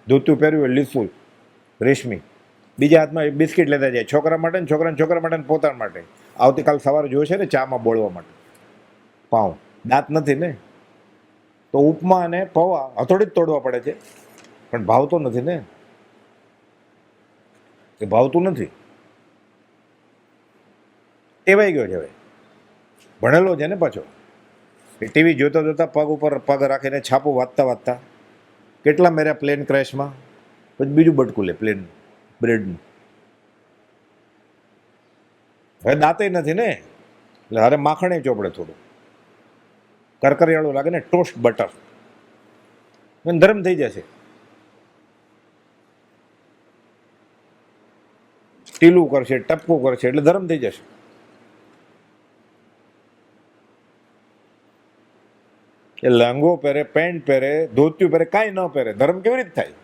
ધોતું પહેર્યું હોય લીસું રેશમી, બીજા હાથમાં બિસ્કિટ લેતા જાય, છોકરા માટે ને છોકરા માટે ને પોતાના માટે. આવતીકાલ સવારે જોશે ને ચામાં બોળવા માટે પાઉં, દાંત નથી ને, તો ઉપમા અને પૌવા હથોડી જ તોડવા પડે છે, પણ ભાવતો નથી ને, એ ભાવતું નથી. ટેવાઈ ગયો છે હવે, ભણેલો છે ને પાછો, એ ટીવી જોતા જોતા પગ ઉપર પગ રાખીને છાપું વાંચતા કેટલા મેર્યા પ્લેન ક્રેશમાં, પછી બીજું બટકું લે પ્લેન બ્રેડનું. હવે દાંતે નથી ને, એટલે અરે માખણે ચોપડે થોડું કરકરિયાળું લાગે ને, ટોસ્ટ બટર ગરમ થઈ જશે, ટીલું કરશે, ટપકું કરશે એટલે ગરમ થઈ જશે. એ લેંગો પહેરે, પેન્ટ પહેરે, ધોતિયું પહેરે, કાંઈ ન પહેરે, ધર્મ કેવી રીતે થાય?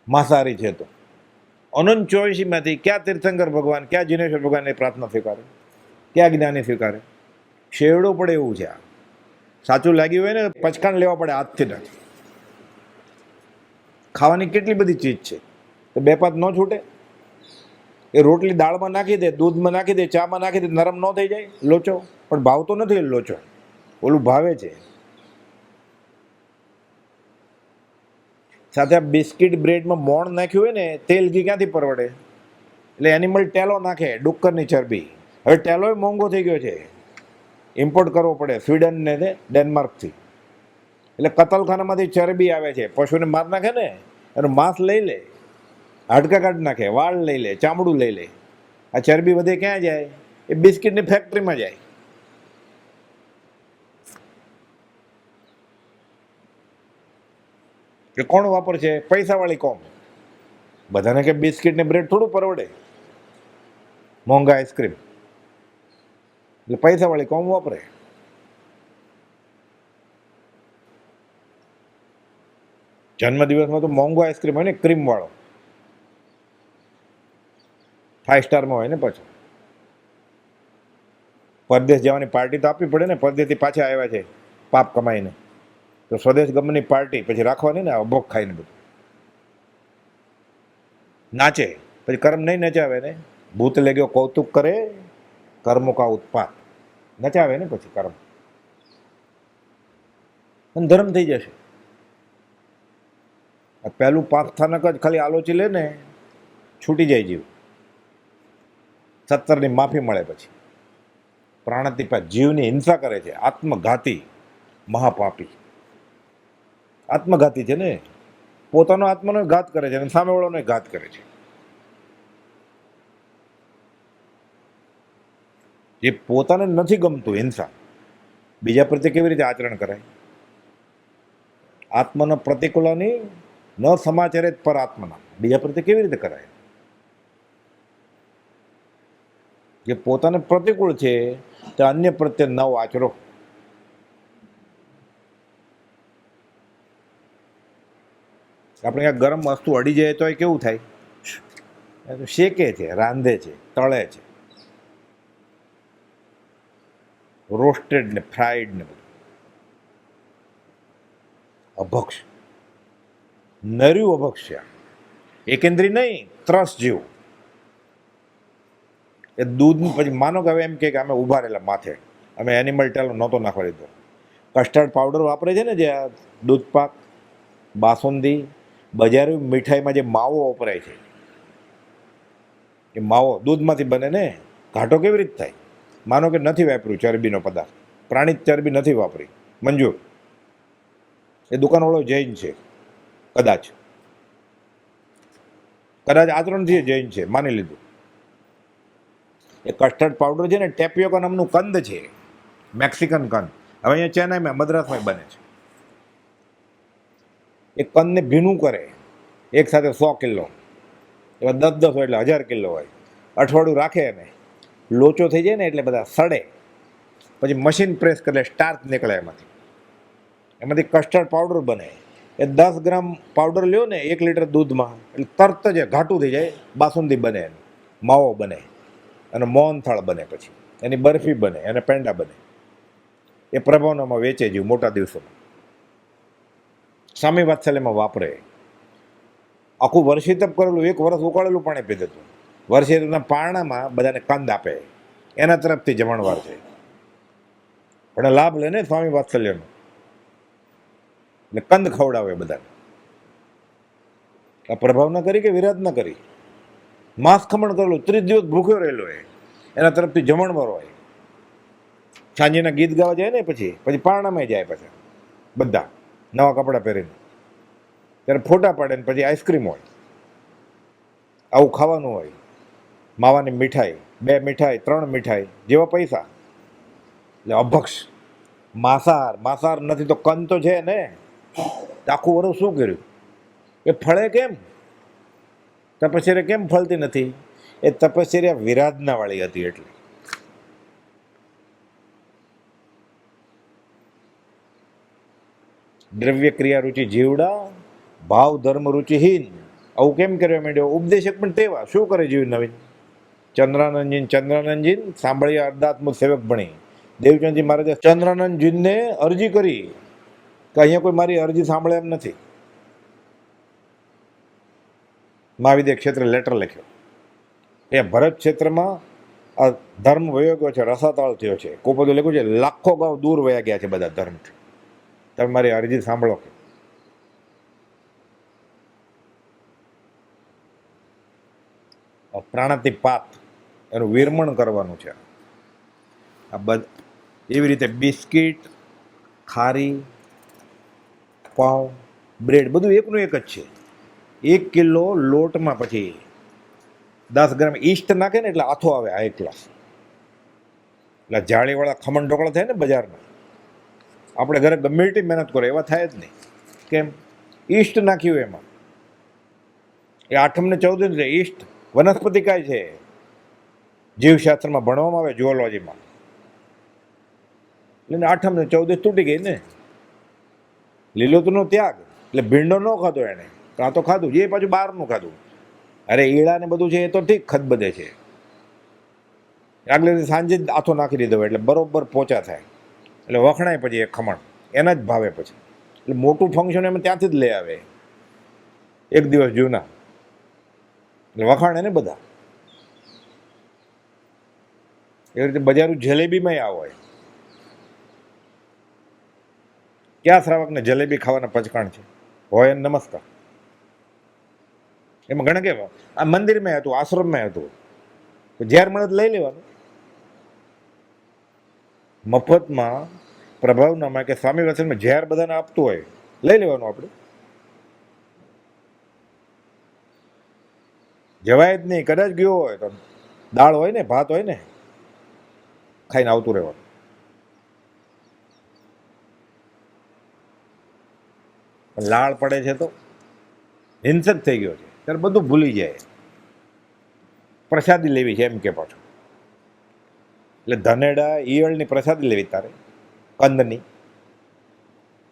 માંસાહારી છે તો 89માંથી ક્યાં તીર્થંકર ભગવાન, ક્યાં જિનેશ્વર ભગવાનની પ્રાર્થના સ્વીકારે, ક્યાં જ્ઞાની સ્વીકારે? શેરડો પડે એવું છે આ. સાચું લાગ્યું હોય ને પચકાણ લેવા પડે હાથથી નથી. ખાવાની કેટલી બધી ચીજ છે, તો બે પાંચ ન છૂટે? એ રોટલી દાળમાં નાખી દે, દૂધમાં નાખી દે, ચામાં નાખી દે, નરમ ન થઈ જાય લોચો? પણ ભાવતો નથી લોચો, ઓલું ભાવે છે. સાથે આ બિસ્કિટ બ્રેડમાં મોણ નાખ્યું હોય ને, તેલ ઘી ક્યાંથી પરવડે? એટલે એનિમલ ટેલો નાખે, ડુક્કરની ચરબી. હવે ટેલોય મોંઘો થઈ ગયો છે, ઇમ્પોર્ટ કરવો પડે સ્વીડન ને ડેનમાર્કથી. એટલે કતલખાનામાંથી ચરબી આવે છે, પશુને માર નાખે ને એનું માંસ લઈ લે, હાડકા કાઢી નાખે, વાળ લઈ લે, ચામડું લઈ લે. આ ચરબી બધે ક્યાં જાય? એ બિસ્કિટની ફેક્ટરીમાં જાય. એ કોણ વાપરશે? પૈસાવાળી કોમ. બધાને કે બિસ્કિટ ને બ્રેડ થોડું પરવડે, મોંઘા આઈસ્ક્રીમ, એટલે પૈસાવાળી કોમ વાપરે. જન્મદિવસમાં તો મોંઘો આઈસ્ક્રીમ હોય ને, ક્રીમ વાળો, 5 સ્ટારમાં હોય ને. પાછો પરદેશ જવાની પાર્ટી તો આપવી પડે ને, પરદેશથી પાછા આવ્યા છે પાપ કમાઈને, તો સ્વદેશ ગમનની પાર્ટી પછી રાખવાની ને, અભોગ ખાઈને બધું નાચે, પછી કર્મ નહીં નચાવે ને. ભૂત લેગ્યો કૌતુક કરે, કર્મો કા ઉત્પાત, નચાવે ને પછી કર્મ, અને ધર્મ થઈ જશે. આ પહેલું પાપ સ્થાનક જ ખાલી આલોચી લે ને, છૂટી જાય જીવ. 70ની માફી મળે પછી. પ્રાણાતિપાત, જીવની હિંસા કરે છે, આત્મઘાતી મહાપાપી. આત્મઘાતી છે ને, પોતાનો આત્માનો ઘાત કરે છે અને સામેવાળાનો ઘાત કરે છે. જે પોતાને નથી ગમતું હિંસા, બીજા પ્રત્યે કેવી રીતે આચરણ કરાય? આત્માનો પ્રતિકૂળની ન સમાચરે પર આત્મના, બીજા પ્રત્યે કેવી રીતે કરાય? જે પોતાને પ્રતિકૂળ છે તે અન્ય પ્રત્યે ન આચરો. આપણે ત્યાં ગરમ વસ્તુ અડી જાય તો એ કેવું થાય? શેકે છે, રાંધે છે, તળે છે, રોસ્ટેડ ને ફ્રાઈડ ને બધું. અભક્ષ, નર્યું અભક્ષ્ય, એકેન્દ્રી નહીં, ત્રસ જેવું. એ દૂધનું પછી માનો કે હવે એમ કે અમે ઊભા રહેલા માથે, અમે એનિમલ ટેલો નહોતો નાખવા દીધો. કસ્ટર્ડ પાવડર વાપરે છે ને, જે દૂધ પાક, બાસુંદી, બજારી મીઠાઈમાં જે માવો વપરાય છે, એ માવો દૂધમાંથી બને ને, ઘાટો કેવી રીતે થાય? માનો કે નથી વાપર્યું ચરબીનો પદાર્થ, પ્રાણી ચરબી નથી વાપરી, મંજૂર. એ દુકાનવાળો જૈન છે, કદાચ આચરણથી જૈન છે, માની લીધું. એ કસ્ટર્ડ પાવડર છે ને, ટેપિયોકા નામનું કંદ છે, મેક્સિકન કંદ. હવે અહીંયા ચેન્નાઈમાં, મદ્રાસમાં બને છે. એ કંદને ભીનું કરે, એક સાથે 100 કિલો, એવા 10 હોય એટલે 1000 કિલો હોય. અઠવાડિયું રાખે એને, લોચો થઈ જાય ને એટલે બધા સડે, પછી મશીન પ્રેસ કરે, સ્ટાર્ચ નીકળે એમાંથી કસ્ટર્ડ પાવડર બને. એ 10 ગ્રામ પાવડર લ્યો ને 1 લીટર દૂધમાં, એટલે તરત જ ઘાટું થઈ જાય, બાસુંદી બને, માવો બને, અને મોહનથાળ બને, પછી એની બરફી બને, અને પેંડા બને. એ પ્રભાવનામાં વેચે જેવું મોટા દિવસોમાં. સ્વામી વાત્સલ્યમાં વાપરે. આખું વર્ષી તપ કરેલું, 1 વર્ષ ઉકાળેલું પાણી પી દેતું. વર્ષીના પારણામાં બધાને કંદ આપે, એના તરફથી જમણવાર છે. પણ લાભ લે ને સ્વામી વાત્સલ્યનો, એટલે કંદ ખવડાવે બધાને. આ પ્રભાવ ના કરી કે વિરાટ ના કરી, માંસ ખમણ કરેલું, 30 દિવસ ભૂખ્યો રહેલો હોય, એના તરફથી જમણવાર હોય. સાંજેના ગીત ગાવા જાય ને, પછી પારણામાં જાય, પછી બધા નવા કપડાં પહેરીને, ત્યારે ફોટા પાડે ને પછી આઈસ્ક્રીમ હોય, આવું ખાવાનું હોય. માવાની મીઠાઈ, 2 મીઠાઈ, 3 મીઠાઈ, જેવા પૈસા. એટલે અભક્ષ માંસાહાર નથી તો કંદ તો છે ને. આખું વર્ષ શું કર્યું? એ ફળે કેમ? તપશ્ચર્યા કેમ ફળતી નથી? એ તપશ્ચર્યા વિરાધના વાળી હતી. એટલે દ્રવ્ય ક્રિયા રુચિ જીવડા, ભાવ ધર્મ રુચિહીન. આવું કેમ કરવા માંડ્યો? ઉપદેશક પણ તેવા. શું કરે જીવ નવીન? ચંદ્રાનંદજી સાંભળ્યા અર્ધાત્મક સેવક ભણી. દેવચંદજી મહારાજે ચંદ્રાનંદજીને અરજી કરી કે અહીંયા કોઈ મારી અરજી સાંભળે એમ નથી. મહાવિદ્ય ક્ષેત્રે લેટર લખ્યો. એ ભરત ક્ષેત્રમાં આ ધર્મ વયો ગયો છે, રસાતાળ થયો છે. કોપદું લખ્યું છે, લાખો ગાંવ દૂર વયા ગયા છે બધા ધર્મથી. તમે મારી અરજી સાંભળો. પ્રાણાતિપાત એનું વિરમણ કરવાનું છે. આ એવી રીતે બિસ્કિટ, ખારી, પાઉં, બ્રેડ બધું એકનું એક જ છે. 1 કિલો લોટમાં પછી 10 ગ્રામ ઈસ્ટ નાખે ને એટલે આથો આવે, આ 1 ગ્લાસ. એટલે જાળીવાળા ખમણ ઢોકળા થાય ને બજારના, આપણે ઘરે ગમે એટલી મહેનત કરો એવા થાય જ નહીં. કેમ? ઈસ્ટ નાખ્યું એમાં. એ 8મ ને 14 ઈસ્ટ વનસ્પતિ કાય છે, જીવશાસ્ત્રમાં ભણવામાં આવે, જુઓલોજીમાં. એટલે 8મ ને 14 તૂટી ગઈ ને. લીલોતરીનો ત્યાગ, એટલે ભીંડો ન ખાધો એને, કાં તો ખાધું, એ પાછું બહારનું ખાધું. અરે ઈળા ને બધું છે એ તો ઠીક ખદબદે છે, આગલે સાંજે જ આથો નાખી દીધો એટલે બરોબર પોચા થાય, એટલે વખણાય પછી એ ખમણ એના જ ભાવે પછી. એટલે મોટું ફંક્શન એમ ત્યાંથી જ લઈ આવે, 1 દિવસ જૂના, એટલે વખાણે ને બધા. એવી રીતે બજારું જલેબીમાં આ હોય. ક્યાં શ્રાવકને જલેબી ખાવાના પચકાણ છે? હોય ને નમસ્કાર. એમાં ઘણા કેવા, આ મંદિરમાં હતું, આશ્રમમાં હતું, ઝેર મળે તો લઈ લેવાનું. મફતમાં પ્રભાવનામાં કે સ્વામી વચનમાં ઝેર બધાને આપતું હોય, લઈ લેવાનું. આપણે જવાય જ નહીં. કદાચ ગયો હોય તો દાળ હોય ને, ભાત હોય ને, ખાઈને આવતું રહેવાનું. લાળ પડે છે તો હિંસક થઈ ગયો છે, ત્યારે બધું ભૂલી જાય. પ્રસાદી લેવી છે એમ કે પાછું. એટલે ધનેડા ઈયળની પ્રસાદી લેવી તારે, કંદની,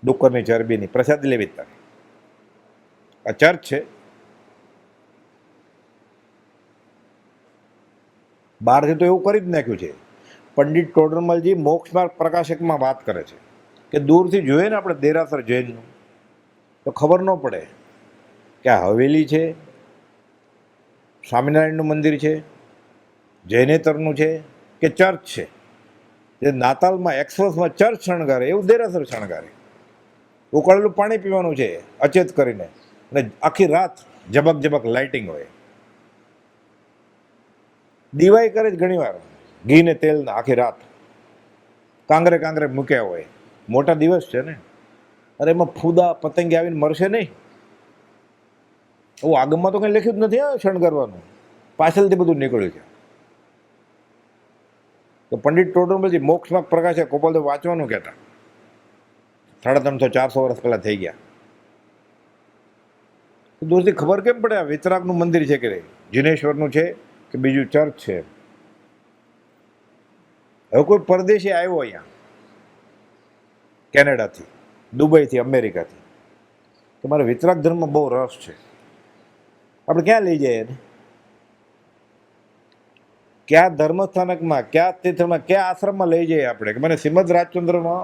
ડુક્કરની ચરબીની પ્રસાદી લેવી તારે. આ ચર્ચ છે. બહારથી તો એવું કરી જ નાખ્યું છે. પંડિત ટોડરમલજી મોક્ષ માર્ગ પ્રકાશકમાં વાત કરે છે કે દૂરથી જોઈએ ને આપણે દેરાસર જૈનનું, તો ખબર ન પડે કે આ હવેલી છે, સ્વામિનારાયણનું મંદિર છે, જૈનેતરનું છે કે ચર્ચ છે. જે નાતાલમાં એક્સપ્રેસમાં ચર્ચ શણગારે એવું દેરાસર શણગારે. ઉકાળેલું પાણી પીવાનું છે અચેત કરીને, અને આખી રાત ઝબક ઝબક લાઇટિંગ હોય. દિવાઈ કરે જ ઘણી વાર ઘી ને તેલના, આખી રાત કાંગરે કાંગરે મૂક્યા હોય. મોટા દિવસ છે ને, અરે એમાં ફૂદા પતંગી આવીને મરશે નહીં. આગમમાં તો કંઈ લખ્યું જ નથી આ શણગારવાનું, પાછળથી બધું નીકળ્યું છે. તો પંડિત ટોડરમલજી મોક્ષમાં પ્રકાશે ગોપાલ તો વાંચવાનું કહેતા. 350-400 વર્ષ પહેલા થઈ ગયા. દૂરથી ખબર કેમ પડે આ વિતરાગનું મંદિર છે કે જિનેશ્વરનું છે કે બીજું ચર્ચ છે? હવે કોઈ પરદેશી આવ્યો અહીંયા કેનેડાથી, દુબઈથી, અમેરિકાથી, કે મારે વિતરાગ ધર્મમાં બહુ રસ છે, આપણે ક્યાં લઈ જઈએ એને? કયા ધર્મસ્થાનકમાં, કયા તીર્થમાં, કયા આશ્રમમાં લઈ જઈએ આપણે? કે મને શ્રીમદ રાજચંદ્રમાં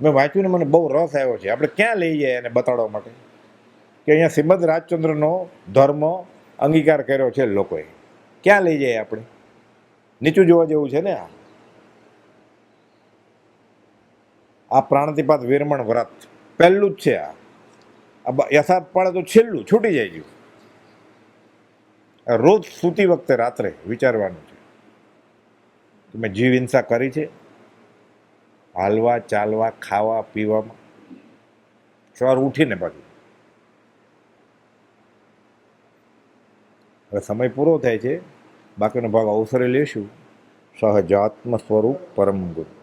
મેં વાંચ્યું ને મને બહુ રસ આવ્યો છે, આપણે ક્યાં લઈ જઈએ એને બતાડવા માટે કે અહીંયા શ્રીમદ રાજચંદ્રનો ધર્મ અંગીકાર કર્યો છે લોકોએ? ક્યાં લઈ જઈએ આપણે? નીચું જોવા જેવું છે ને. આ પ્રાણાતિપાત વિરમણ વ્રત પહેલું જ છે. આ યથાર્થ પાડે તો છેલ્લું છૂટી જાય ગયું. રોજ સૂતી વખતે રાત્રે વિચારવાનું છે કે મેં જીવ હિંસા કરી છે હાલવા ચાલવા ખાવા પીવામાં, સવાર ઉઠીને પાછું. હવે સમય પૂરો થાય છે, બાકીનો ભાગ અવસરે લેશું. સહજાત્મ સ્વરૂપ પરમ ગુરુ.